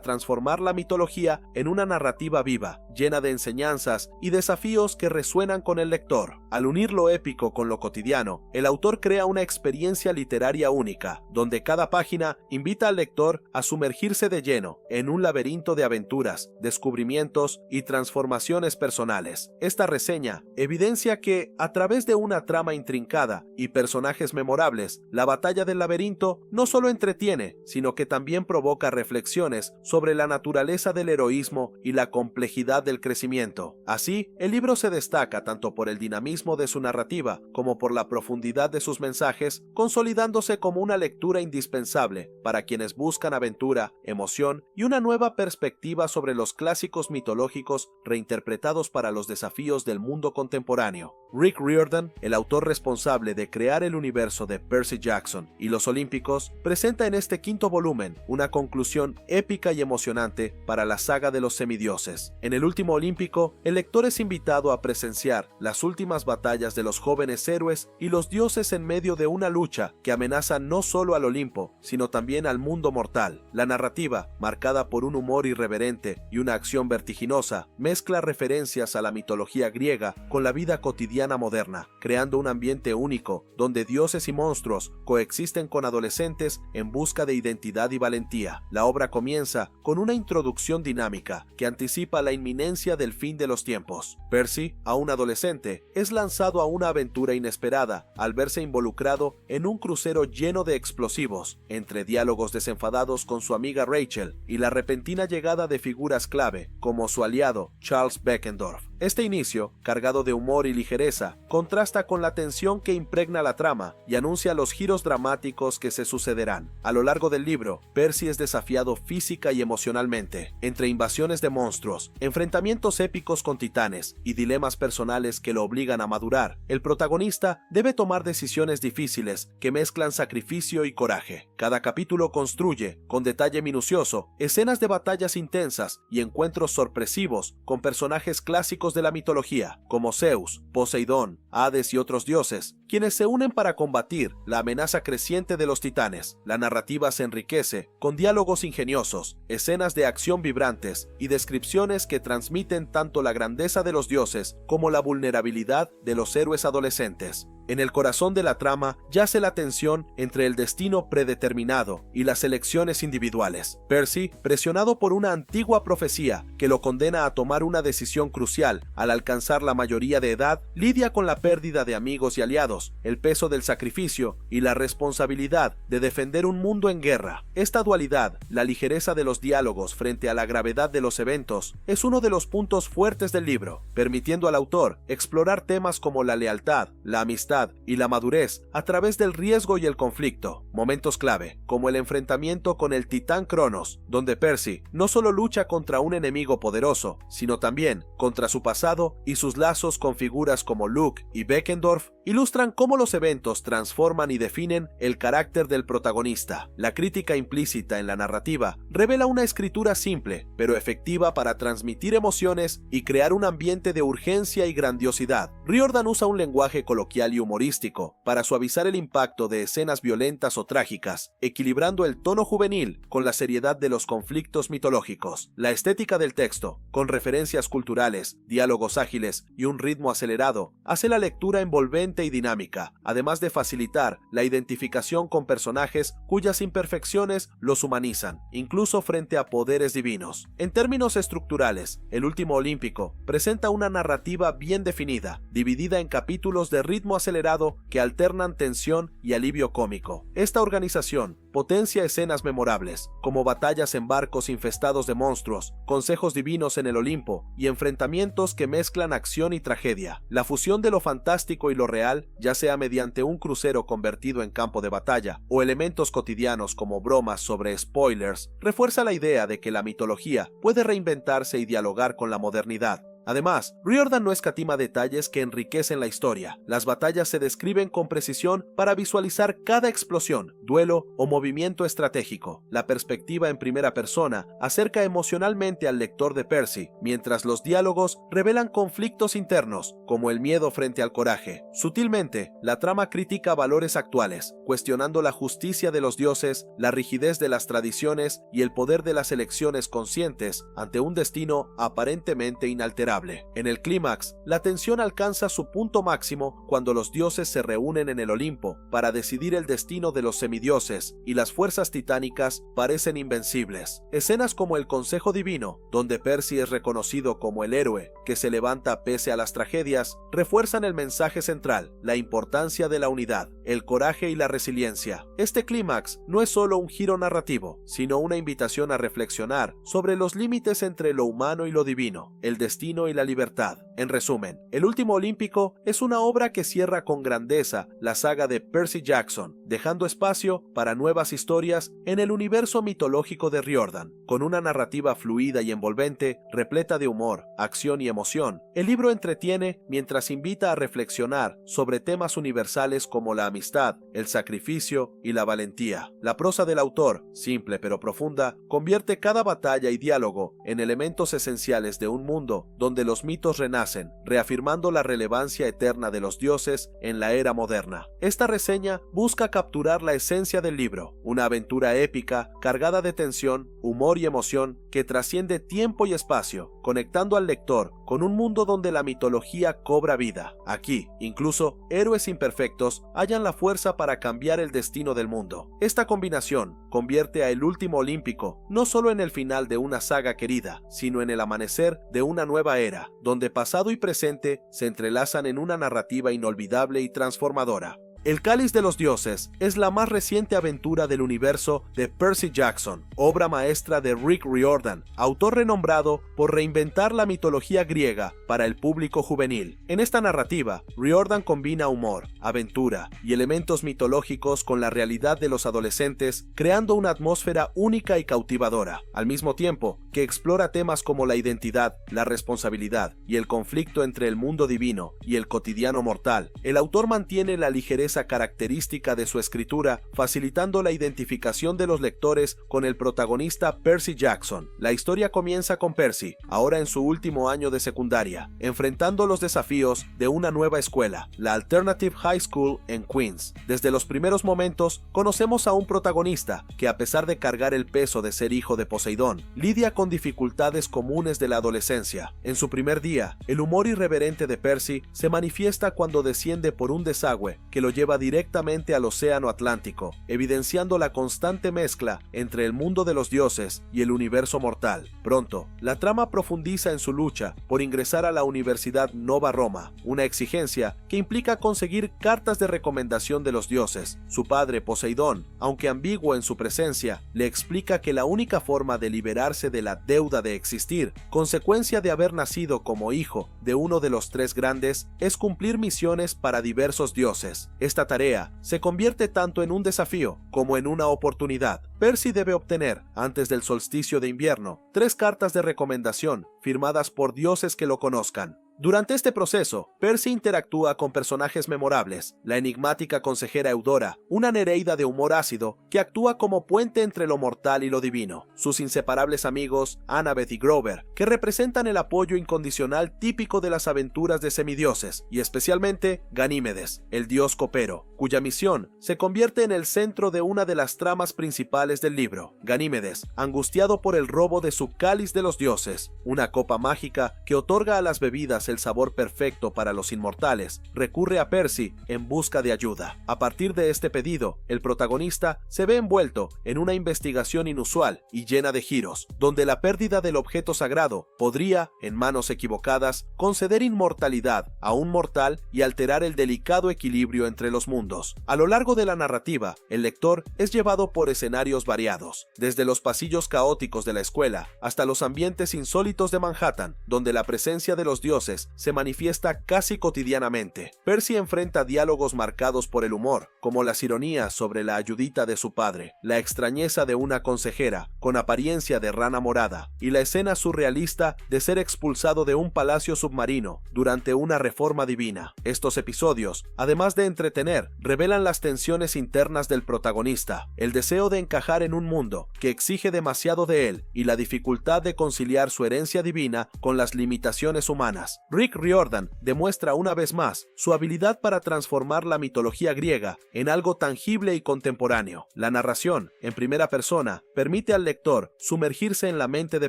transformar la mitología en una narrativa viva, llena de enseñanzas y desafíos que resuenan con el lector. Al unir lo épico con lo cotidiano, el autor crea una experiencia literaria única, donde cada página invita al lector a sumergirse de lleno en un laberinto de aventuras, descubrimientos y transformaciones personales. Esta reseña evidencia que, a través de una trama intrincada y personajes memorables, La batalla del laberinto no solo entretiene, sino que también provoca reflexiones sobre la naturaleza del heroísmo y la complejidad del crecimiento. Así, el libro se destaca tanto por el dinamismo de su narrativa como por la profundidad de sus mensajes, consolidándose como una lectura indispensable para quienes buscan aventura, emoción y una nueva perspectiva sobre los clásicos mitológicos reinterpretados para los desafíos del mundo contemporáneo. Rick Riordan, el autor responsable de crear el universo de Percy Jackson y los Olímpicos, presenta en este quinto volumen una conclusión épica y emocionante para la saga de los semidioses. En el último Olímpico, el lector es invitado a presenciar las últimas batallas de los jóvenes héroes y los dioses en medio de una lucha que amenaza no solo al Olimpo, sino también al mundo mortal. La narrativa, marcada por un humor irreverente y una acción vertiginosa, mezcla referencias a la mitología griega con la vida cotidiana moderna, creando un ambiente único donde dioses y monstruos coexisten con adolescentes en busca de identidad y valentía. La obra comienza con una introducción dinámica que anticipa la inminencia del fin de los tiempos. Percy, aún adolescente, es lanzado a una aventura inesperada al verse involucrado en un crucero lleno de explosivos, entre diálogos desenfadados con su amiga Rachel y la repentina llegada de figuras clave como su aliado Charles Beckendorf. Este inicio, cargado de humor y ligereza, contrasta con la tensión que impregna la trama y anuncia los giros dramáticos que se sucederán. A lo largo del libro, Percy es desafiado física y emocionalmente, entre invasiones de monstruos, enfrentamientos épicos con titanes y dilemas personales que lo obligan a madurar. El protagonista debe tomar decisiones difíciles que mezclan sacrificio y coraje. Cada capítulo construye, con detalle minucioso, escenas de batallas intensas y encuentros sorpresivos con personajes clásicos de la mitología, como Zeus, Poseidón, Hades y otros dioses, quienes se unen para combatir la amenaza creciente de los titanes. La narrativa se enriquece con diálogos ingeniosos, escenas de acción vibrantes y descripciones que transmiten tanto la grandeza de los dioses como la vulnerabilidad de los héroes adolescentes. En el corazón de la trama yace la tensión entre el destino predeterminado y las elecciones individuales. Percy, presionado por una antigua profecía que lo condena a tomar una decisión crucial al alcanzar la mayoría de edad, lidia con la pérdida de amigos y aliados, el peso del sacrificio y la responsabilidad de defender un mundo en guerra. Esta dualidad, la ligereza de los diálogos frente a la gravedad de los eventos, es uno de los puntos fuertes del libro, permitiendo al autor explorar temas como la lealtad, la amistad y la madurez a través del riesgo y el conflicto. Momentos clave, como el enfrentamiento con el titán Cronos, donde Percy no solo lucha contra un enemigo poderoso, sino también contra su pasado y sus lazos con figuras como Luke y Beckendorf, ilustran cómo los eventos transforman y definen el carácter del protagonista. La crítica implícita en la narrativa revela una escritura simple, pero efectiva para transmitir emociones y crear un ambiente de urgencia y grandiosidad. Riordan usa un lenguaje coloquial y humorístico para suavizar el impacto de escenas violentas o trágicas, equilibrando el tono juvenil con la seriedad de los conflictos mitológicos. La estética del texto, con referencias culturales, diálogos ágiles y un ritmo acelerado, hace la lectura envolvente y dinámica, además de facilitar la identificación con personajes cuyas imperfecciones los humanizan, incluso frente a poderes divinos. En términos estructurales, El último olímpico presenta una narrativa bien definida, dividida en capítulos de ritmo acelerado que alternan tensión y alivio cómico. Esta organización potencia escenas memorables, como batallas en barcos infestados de monstruos, consejos divinos en el Olimpo y enfrentamientos que mezclan acción y tragedia. La fusión de lo fantástico y lo real, ya sea mediante un crucero convertido en campo de batalla o elementos cotidianos como bromas sobre spoilers, refuerza la idea de que la mitología puede reinventarse y dialogar con la modernidad. Además, Riordan no escatima detalles que enriquecen la historia. Las batallas se describen con precisión para visualizar cada explosión, duelo o movimiento estratégico. La perspectiva en primera persona acerca emocionalmente al lector de Percy, mientras los diálogos revelan conflictos internos, como el miedo frente al coraje. Sutilmente, la trama critica valores actuales, cuestionando la justicia de los dioses, la rigidez de las tradiciones y el poder de las elecciones conscientes ante un destino aparentemente inalterable. En el clímax, la tensión alcanza su punto máximo cuando los dioses se reúnen en el Olimpo para decidir el destino de los semidioses y las fuerzas titánicas parecen invencibles. Escenas como el Consejo Divino, donde Percy es reconocido como el héroe que se levanta pese a las tragedias, refuerzan el mensaje central, la importancia de la unidad, el coraje y la resiliencia. Este clímax no es solo un giro narrativo, sino una invitación a reflexionar sobre los límites entre lo humano y lo divino, el destino y la libertad. En resumen, El último olímpico es una obra que cierra con grandeza la saga de Percy Jackson, dejando espacio para nuevas historias en el universo mitológico de Riordan. Con una narrativa fluida y envolvente, repleta de humor, acción y emoción, el libro entretiene mientras invita a reflexionar sobre temas universales como la amistad, el sacrificio y la valentía. La prosa del autor, simple pero profunda, convierte cada batalla y diálogo en elementos esenciales de un mundo donde los mitos renacen, reafirmando la relevancia eterna de los dioses en la era moderna. Esta reseña busca capturar la esencia del libro, una aventura épica cargada de tensión, humor y emoción que trasciende tiempo y espacio, conectando al lector con un mundo donde la mitología cobra vida. Aquí, incluso héroes imperfectos hallan la fuerza para cambiar el destino del mundo. Esta combinación convierte a El último olímpico no solo en el final de una saga querida, sino en el amanecer de una nueva era, donde pasado y presente se entrelazan en una narrativa inolvidable y transformadora. El Cáliz de los Dioses es la más reciente aventura del universo de Percy Jackson, obra maestra de Rick Riordan, autor renombrado por reinventar la mitología griega para el público juvenil. En esta narrativa, Riordan combina humor, aventura y elementos mitológicos con la realidad de los adolescentes, creando una atmósfera única y cautivadora, al mismo tiempo que explora temas como la identidad, la responsabilidad y el conflicto entre el mundo divino y el cotidiano mortal. El autor mantiene la ligereza característica de su escritura, facilitando la identificación de los lectores con el protagonista Percy Jackson. La historia comienza con Percy, ahora en su último año de secundaria, enfrentando los desafíos de una nueva escuela, la Alternative High School en Queens. Desde los primeros momentos, conocemos a un protagonista que, a pesar de cargar el peso de ser hijo de Poseidón, lidia con dificultades comunes de la adolescencia. En su primer día, el humor irreverente de Percy se manifiesta cuando desciende por un desagüe que lo lleva directamente al océano Atlántico, evidenciando la constante mezcla entre el mundo de los dioses y el universo mortal. Pronto, la trama profundiza en su lucha por ingresar a la Universidad Nova Roma, una exigencia que implica conseguir cartas de recomendación de los dioses. Su padre, Poseidón, aunque ambiguo en su presencia, le explica que la única forma de liberarse de la deuda de existir, consecuencia de haber nacido como hijo de uno de los tres grandes, es cumplir misiones para diversos dioses. Esta tarea se convierte tanto en un desafío como en una oportunidad. Percy debe obtener, antes del solsticio de invierno, 3 cartas de recomendación firmadas por dioses que lo conozcan. Durante este proceso, Percy interactúa con personajes memorables, la enigmática consejera Eudora, una nereida de humor ácido que actúa como puente entre lo mortal y lo divino, sus inseparables amigos Annabeth y Grover, que representan el apoyo incondicional típico de las aventuras de semidioses, y especialmente Ganímedes, el dios copero, cuya misión se convierte en el centro de una de las tramas principales del libro. Ganímedes, angustiado por el robo de su cáliz de los dioses, una copa mágica que otorga a las bebidas el sabor perfecto para los inmortales, recurre a Percy en busca de ayuda. A partir de este pedido, el protagonista se ve envuelto en una investigación inusual y llena de giros, donde la pérdida del objeto sagrado podría, en manos equivocadas, conceder inmortalidad a un mortal y alterar el delicado equilibrio entre los mundos. A lo largo de la narrativa, el lector es llevado por escenarios variados, desde los pasillos caóticos de la escuela hasta los ambientes insólitos de Manhattan, donde la presencia de los dioses se manifiesta casi cotidianamente. Percy enfrenta diálogos marcados por el humor, como las ironías sobre la ayudita de su padre, la extrañeza de una consejera con apariencia de rana morada y la escena surrealista de ser expulsado de un palacio submarino durante una reforma divina. Estos episodios, además de entretener, revelan las tensiones internas del protagonista, el deseo de encajar en un mundo que exige demasiado de él y la dificultad de conciliar su herencia divina con las limitaciones humanas. Rick Riordan demuestra una vez más su habilidad para transformar la mitología griega en algo tangible y contemporáneo. La narración, en primera persona, permite al lector sumergirse en la mente de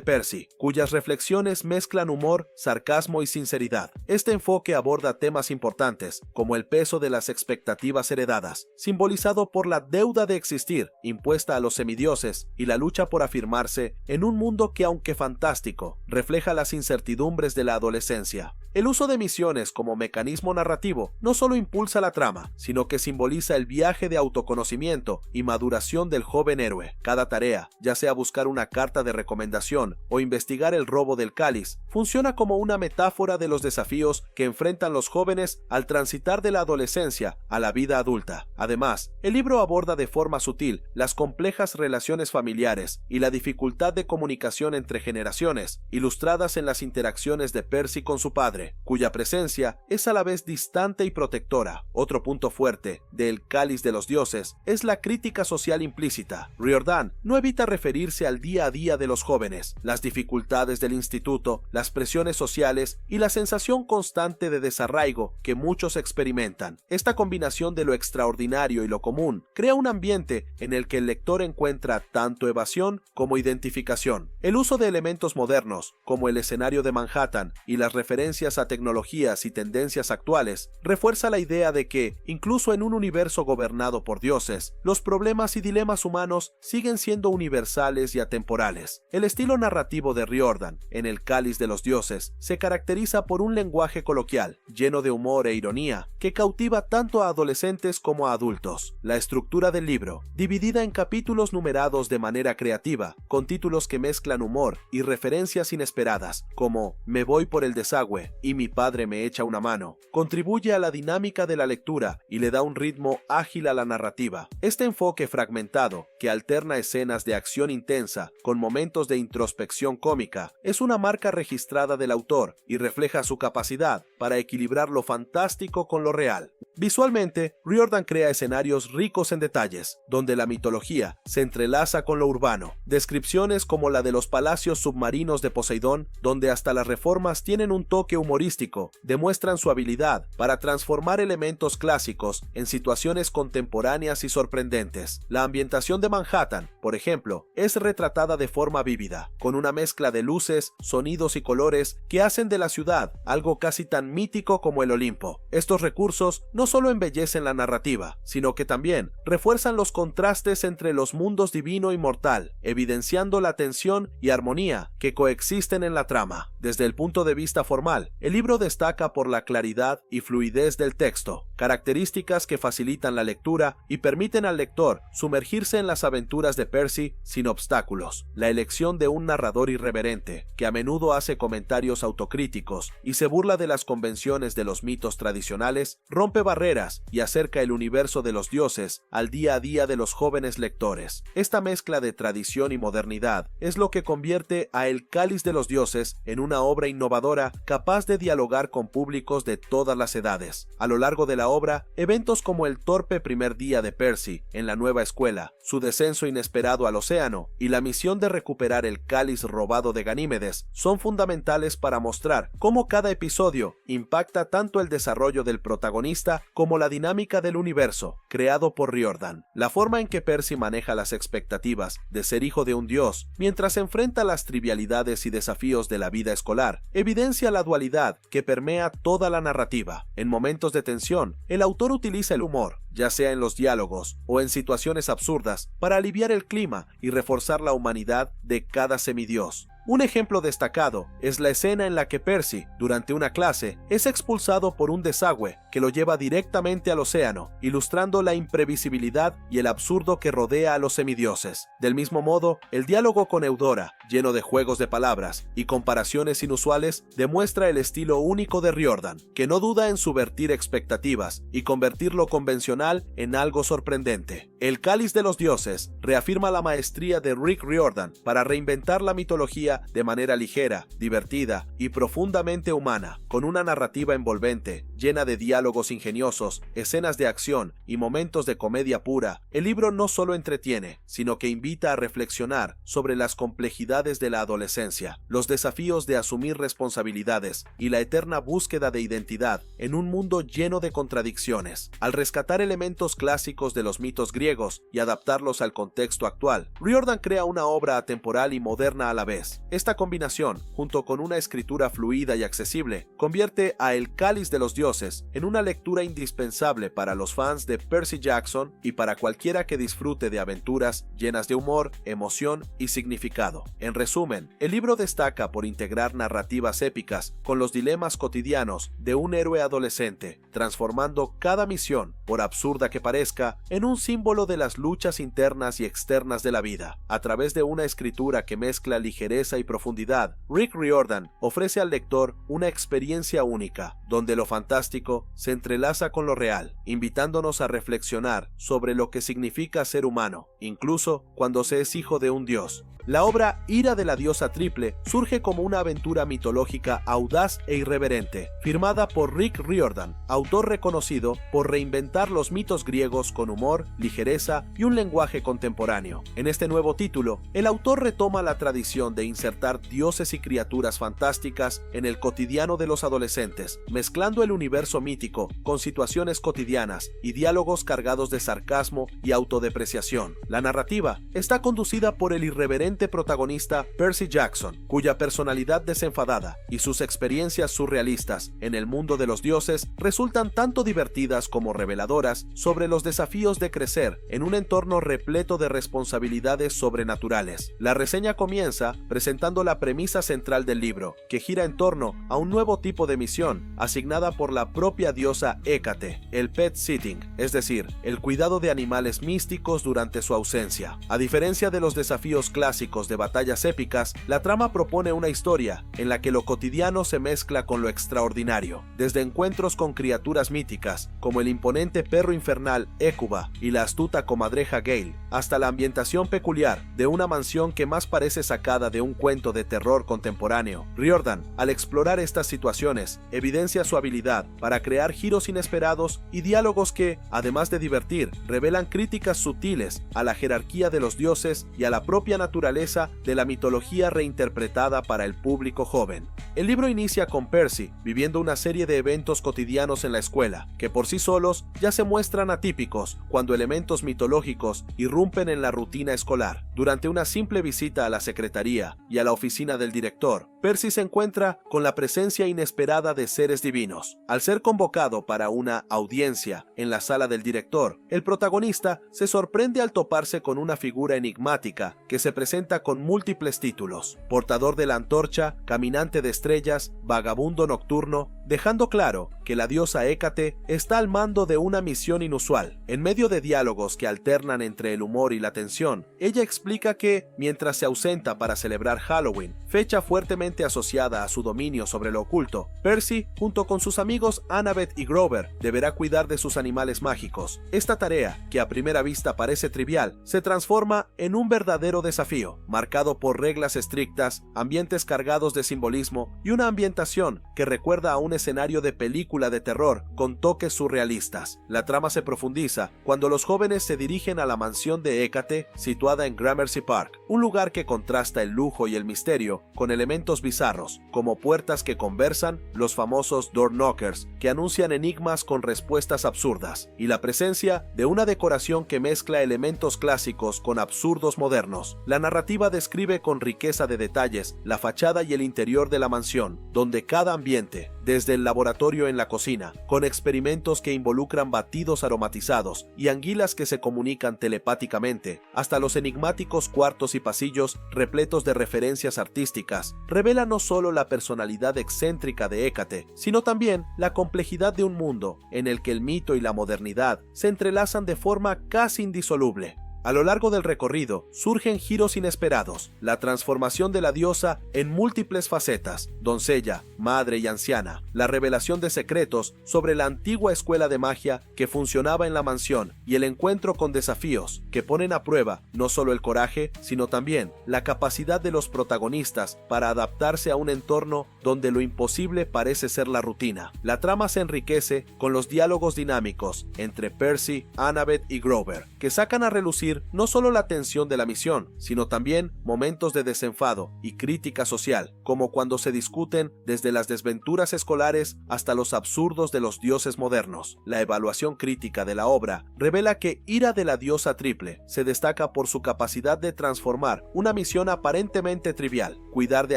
Percy, cuyas reflexiones mezclan humor, sarcasmo y sinceridad. Este enfoque aborda temas importantes, como el peso de las expectativas heredadas, simbolizado por la deuda de existir impuesta a los semidioses y la lucha por afirmarse en un mundo que, aunque fantástico, refleja las incertidumbres de la adolescencia. El uso de misiones como mecanismo narrativo no solo impulsa la trama, sino que simboliza el viaje de autoconocimiento y maduración del joven héroe. Cada tarea, ya sea buscar una carta de recomendación o investigar el robo del cáliz, funciona como una metáfora de los desafíos que enfrentan los jóvenes al transitar de la adolescencia a la vida adulta. Además, el libro aborda de forma sutil las complejas relaciones familiares y la dificultad de comunicación entre generaciones, ilustradas en las interacciones de Percy con su padre, cuya presencia es a la vez distante y protectora. Otro punto fuerte de El Cáliz de los Dioses es la crítica social implícita. Riordan no evita referirse al día a día de los jóvenes, las dificultades del instituto, las presiones sociales y la sensación constante de desarraigo que muchos experimentan. Esta combinación de lo extraordinario y lo común crea un ambiente en el que el lector encuentra tanto evasión como identificación. El uso de elementos modernos, como el escenario de Manhattan y las referencias a tecnologías y tendencias actuales, refuerza la idea de que, incluso en un universo gobernado por dioses, los problemas y dilemas humanos siguen siendo universales y atemporales. El estilo narrativo de Riordan en El Cáliz de los Dioses se caracteriza por un lenguaje coloquial, lleno de humor e ironía, que cautiva tanto a adolescentes como a adultos. La estructura del libro, dividida en capítulos numerados de manera creativa, con títulos que mezclan humor y referencias inesperadas, como Me voy por el desagüe y Mi padre me echa una mano, contribuye a la dinámica de la lectura y le da un ritmo ágil a la narrativa. Este enfoque fragmentado, que alterna escenas de acción intensa con momentos de introspección cómica, es una marca registrada del autor y refleja su capacidad para equilibrar lo fantástico con lo real. Visualmente, Riordan crea escenarios ricos en detalles, donde la mitología se entrelaza con lo urbano. Descripciones como la de los palacios submarinos de Poseidón, donde hasta las reformas tienen un toque humorístico, demuestran su habilidad para transformar elementos clásicos en situaciones contemporáneas y sorprendentes. La ambientación de Manhattan, por ejemplo, es retratada de forma vívida, con una mezcla de luces, sonidos y colores que hacen de la ciudad algo casi tan mítico como el Olimpo. Estos recursos no solo embellecen la narrativa, sino que también refuerzan los contrastes entre los mundos divino y mortal, evidenciando la tensión y armonía que coexisten en la trama. Desde el punto de vista formal, el libro destaca por la claridad y fluidez del texto, características que facilitan la lectura y permiten al lector sumergirse en las aventuras de Percy sin obstáculos. La elección de un narrador irreverente, que a menudo hace comentarios autocríticos y se burla de las convenciones de los mitos tradicionales, rompe barreras y acerca el universo de los dioses al día a día de los jóvenes lectores. Esta mezcla de tradición y modernidad es lo que convierte a El Cáliz de los Dioses en una obra innovadora capaz de dialogar con públicos de todas las edades. A lo largo de la obra, eventos como el torpe primer día de Percy en la nueva escuela, su descenso inesperado al océano y la misión de recuperar el cáliz robado de Ganímedes son fundamentales para mostrar cómo cada episodio impacta tanto el desarrollo del protagonista como la dinámica del universo creado por Riordan. La forma en que Percy maneja las expectativas de ser hijo de un dios mientras enfrenta las trivialidades y desafíos de la vida escolar evidencia la dualidad que permea toda la narrativa. En momentos de tensión, el autor utiliza el humor, ya sea en los diálogos o en situaciones absurdas, para aliviar el clima y reforzar la humanidad de cada semidios. Un ejemplo destacado es la escena en la que Percy, durante una clase, es expulsado por un desagüe que lo lleva directamente al océano, ilustrando la imprevisibilidad y el absurdo que rodea a los semidioses. Del mismo modo, el diálogo con Eudora, lleno de juegos de palabras y comparaciones inusuales, demuestra el estilo único de Riordan, que no duda en subvertir expectativas y convertir lo convencional en algo sorprendente. El Cáliz de los Dioses reafirma la maestría de Rick Riordan para reinventar la mitología de manera ligera, divertida y profundamente humana, con una narrativa envolvente, llena de diálogos ingeniosos, escenas de acción y momentos de comedia pura. El libro no solo entretiene, sino que invita a reflexionar sobre las complejidades de la adolescencia, los desafíos de asumir responsabilidades y la eterna búsqueda de identidad en un mundo lleno de contradicciones. Al rescatar elementos clásicos de los mitos griegos y adaptarlos al contexto actual, Riordan crea una obra atemporal y moderna a la vez. Esta combinación, junto con una escritura fluida y accesible, convierte a El Cáliz de los Dioses en una lectura indispensable para los fans de Percy Jackson y para cualquiera que disfrute de aventuras llenas de humor, emoción y significado. En resumen, el libro destaca por integrar narrativas épicas con los dilemas cotidianos de un héroe adolescente, transformando cada misión, por absurda que parezca, en un símbolo de las luchas internas y externas de la vida. A través de una escritura que mezcla ligereza y profundidad, Rick Riordan ofrece al lector una experiencia única, donde lo fantástico se entrelaza con lo real, invitándonos a reflexionar sobre lo que significa ser humano, incluso cuando se es hijo de un dios. La obra Ira de la diosa triple surge como una aventura mitológica audaz e irreverente, firmada por Rick Riordan, autor reconocido por reinventar los mitos griegos con humor, ligereza y un lenguaje contemporáneo. En este nuevo título, el autor retoma la tradición de insertar dioses y criaturas fantásticas en el cotidiano de los adolescentes, mezclando el universo mítico con situaciones cotidianas y diálogos cargados de sarcasmo y autodepreciación. La narrativa está conducida por el irreverente protagonista Percy Jackson, cuya personalidad desenfadada y sus experiencias surrealistas en el mundo de los dioses resultan tanto divertidas como reveladoras sobre los desafíos de crecer en un entorno repleto de responsabilidades sobrenaturales. La reseña comienza presentando la premisa central del libro, que gira en torno a un nuevo tipo de misión asignada por la propia diosa Hécate, el pet sitting, es decir, el cuidado de animales místicos durante su ausencia. A diferencia de los desafíos clásicos de batallas épicas, la trama propone una historia en la que lo cotidiano se mezcla con lo extraordinario, desde encuentros con criaturas míticas, como el imponente perro infernal Hécuba y la astuta comadreja Gale, hasta la ambientación peculiar de una mansión que más parece sacada de un cuento de terror contemporáneo. Riordan, al explorar estas situaciones, evidencia su habilidad para crear giros inesperados y diálogos que, además de divertir, revelan críticas sutiles a la jerarquía de los dioses y a la propia naturaleza de la mitología reinterpretada para el público joven. El libro inicia con Percy viviendo una serie de eventos cotidianos en la escuela, que por sí solos ya se muestran atípicos cuando elementos mitológicos irrumpen en la rutina escolar. Durante una simple visita a la secretaría y a la oficina del director, Percy se encuentra con la presencia inesperada de seres divinos. Al ser convocado para una audiencia en la sala del director, el protagonista se sorprende al toparse con una figura enigmática que se presenta con múltiples títulos: portador de la antorcha, caminante de estrellas, vagabundo nocturno, dejando claro que la diosa Hécate está al mando de una misión inusual. En medio de diálogos que alternan entre el humor y la tensión, ella explica que, mientras se ausenta para celebrar Halloween, fecha fuertemente asociada a su dominio sobre lo oculto, Percy, junto con sus amigos Annabeth y Grover, deberá cuidar de sus animales mágicos. Esta tarea, que a primera vista parece trivial, se transforma en un verdadero desafío, marcado por reglas estrictas, ambientes cargados de simbolismo y una ambientación que recuerda a un escenario de película de terror con toques surrealistas. La trama se profundiza cuando los jóvenes se dirigen a la mansión de Hécate, situada en Gramercy Park, un lugar que contrasta el lujo y el misterio con elementos bizarros, como puertas que conversan, los famosos door knockers, que anuncian enigmas con respuestas absurdas, y la presencia de una decoración que mezcla elementos clásicos con absurdos modernos. La narrativa describe con riqueza de detalles la fachada y el interior de la mansión, donde cada ambiente, desde el laboratorio en la cocina, con experimentos que involucran batidos aromatizados y anguilas que se comunican telepáticamente, hasta los enigmáticos cuartos y pasillos repletos de referencias artísticas, revela no solo la personalidad excéntrica de Hécate, sino también la complejidad de un mundo en el que el mito y la modernidad se entrelazan de forma casi indisoluble. A lo largo del recorrido surgen giros inesperados, la transformación de la diosa en múltiples facetas, doncella, madre y anciana, la revelación de secretos sobre la antigua escuela de magia que funcionaba en la mansión y el encuentro con desafíos que ponen a prueba no solo el coraje, sino también la capacidad de los protagonistas para adaptarse a un entorno donde lo imposible parece ser la rutina. La trama se enriquece con los diálogos dinámicos entre Percy, Annabeth y Grover, que sacan a relucir no solo la tensión de la misión, sino también momentos de desenfado y crítica social, como cuando se discuten desde las desventuras escolares hasta los absurdos de los dioses modernos. La evaluación crítica de la obra revela que Ira de la diosa triple se destaca por su capacidad de transformar una misión aparentemente trivial, cuidar de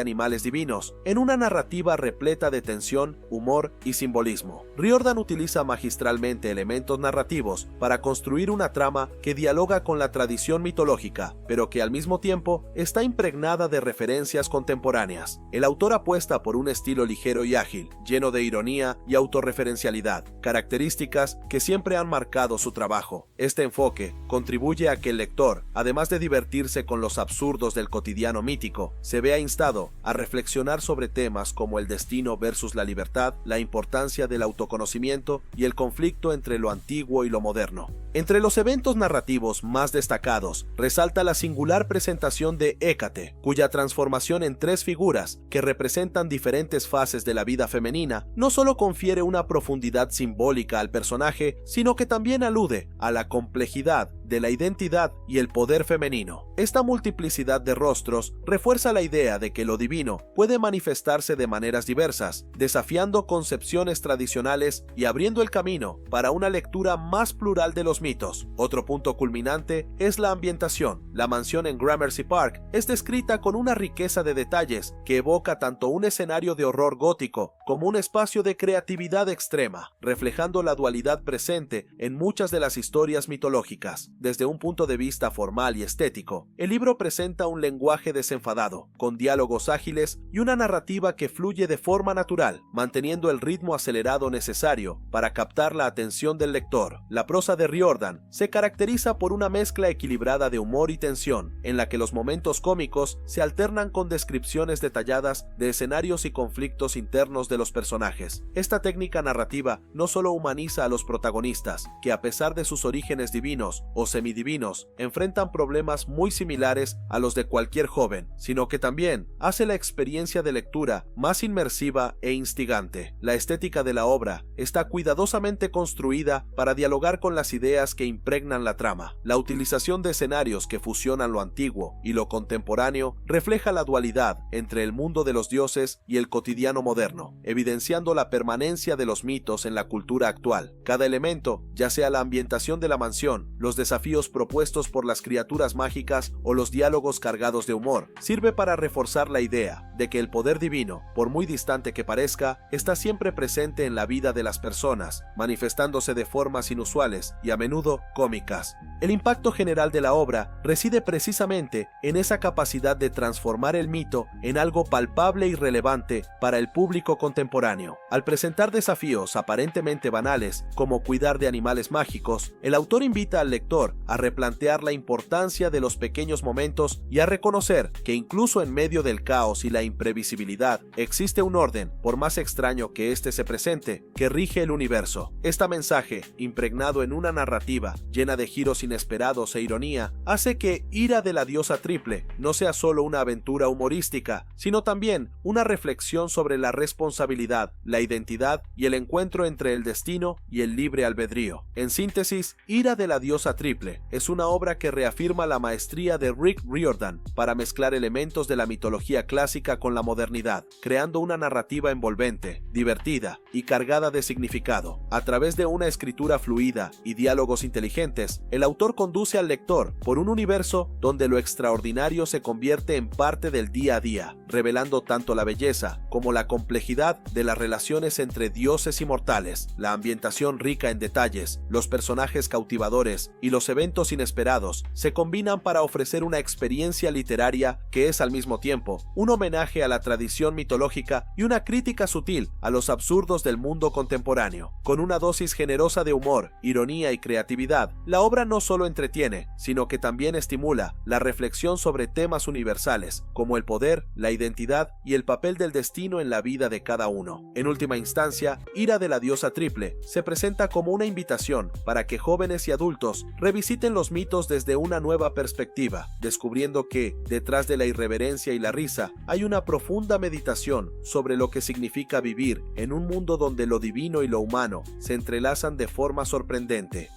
animales divinos, en una narrativa repleta de tensión, humor y simbolismo. Riordan utiliza magistralmente elementos narrativos para construir una trama que dialoga con la tradición mitológica, pero que al mismo tiempo está impregnada de referencias contemporáneas. El autor apuesta por un estilo ligero y ágil, lleno de ironía y autorreferencialidad, características que siempre han marcado su trabajo. Este enfoque contribuye a que el lector, además de divertirse con los absurdos del cotidiano mítico, se vea instado a reflexionar sobre temas como el destino versus la libertad, la importancia del autoconocimiento y el conflicto entre lo antiguo y lo moderno. Entre los eventos narrativos más destacados, resalta la singular presentación de Hécate, cuya transformación en tres figuras que representan diferentes fases de la vida femenina no solo confiere una profundidad simbólica al personaje, sino que también alude a la complejidad de la identidad y el poder femenino. Esta multiplicidad de rostros refuerza la idea de que lo divino puede manifestarse de maneras diversas, desafiando concepciones tradicionales y abriendo el camino para una lectura más plural de los mitos. Otro punto culminante es la ambientación. La mansión en Gramercy Park es descrita con una riqueza de detalles que evoca tanto un escenario de horror gótico como un espacio de creatividad extrema, reflejando la dualidad presente en muchas de las historias mitológicas. Desde un punto de vista formal y estético, el libro presenta un lenguaje desenfadado, con diálogos ágiles y una narrativa que fluye de forma natural, manteniendo el ritmo acelerado necesario para captar la atención del lector. La prosa de Riordan se caracteriza por una mezcla equilibrada de humor y tensión, en la que los momentos cómicos se alternan con descripciones detalladas de escenarios y conflictos internos de los personajes. Esta técnica narrativa no solo humaniza a los protagonistas, que a pesar de sus orígenes divinos o semidivinos, enfrentan problemas muy similares a los de cualquier joven, sino que también hace la experiencia de lectura más inmersiva e instigante. La estética de la obra está cuidadosamente construida para dialogar con las ideas que impregnan la trama. La utilización de escenarios que fusionan lo antiguo y lo contemporáneo refleja la dualidad entre el mundo de los dioses y el cotidiano moderno, evidenciando la permanencia de los mitos en la cultura actual. Cada elemento, ya sea la ambientación de la mansión, los desafíos desafíos propuestos por las criaturas mágicas o los diálogos cargados de humor. Sirve para reforzar la idea de que el poder divino, por muy distante que parezca, está siempre presente en la vida de las personas, manifestándose de formas inusuales y a menudo cómicas. El impacto general de la obra reside precisamente en esa capacidad de transformar el mito en algo palpable y relevante para el público contemporáneo. Al presentar desafíos aparentemente banales, como cuidar de animales mágicos, el autor invita al lector a replantear la importancia de los pequeños momentos y a reconocer que incluso en medio del caos y la imprevisibilidad existe un orden, por más extraño que éste se presente, que rige el universo. Este mensaje, impregnado en una narrativa llena de giros inesperados e ironía, hace que Ira de la diosa triple no sea solo una aventura humorística, sino también una reflexión sobre la responsabilidad, la identidad y el encuentro entre el destino y el libre albedrío. En síntesis, Ira de la diosa triple es una obra que reafirma la maestría de Rick Riordan para mezclar elementos de la mitología clásica con la modernidad, creando una narrativa envolvente, divertida y cargada de significado. A través de una escritura fluida y diálogos inteligentes, el autor conduce al lector por un universo donde lo extraordinario se convierte en parte del día a día, revelando tanto la belleza como la complejidad de las relaciones entre dioses y mortales. La ambientación rica en detalles, los personajes cautivadores y los eventos inesperados se combinan para ofrecer una experiencia literaria que es al mismo tiempo un homenaje a la tradición mitológica y una crítica sutil a los absurdos del mundo contemporáneo. Con una dosis generosa de humor, ironía y creatividad, la obra no solo entretiene, sino que también estimula la reflexión sobre temas universales, como el poder, la identidad y el papel del destino en la vida de cada uno. En última instancia, Ira de la diosa triple se presenta como una invitación para que jóvenes y adultos revisiten los mitos desde una nueva perspectiva, descubriendo que, detrás de la irreverencia y la risa, hay una profunda meditación sobre lo que significa vivir en un mundo donde lo divino y lo humano se entrelazan de forma sorprendente.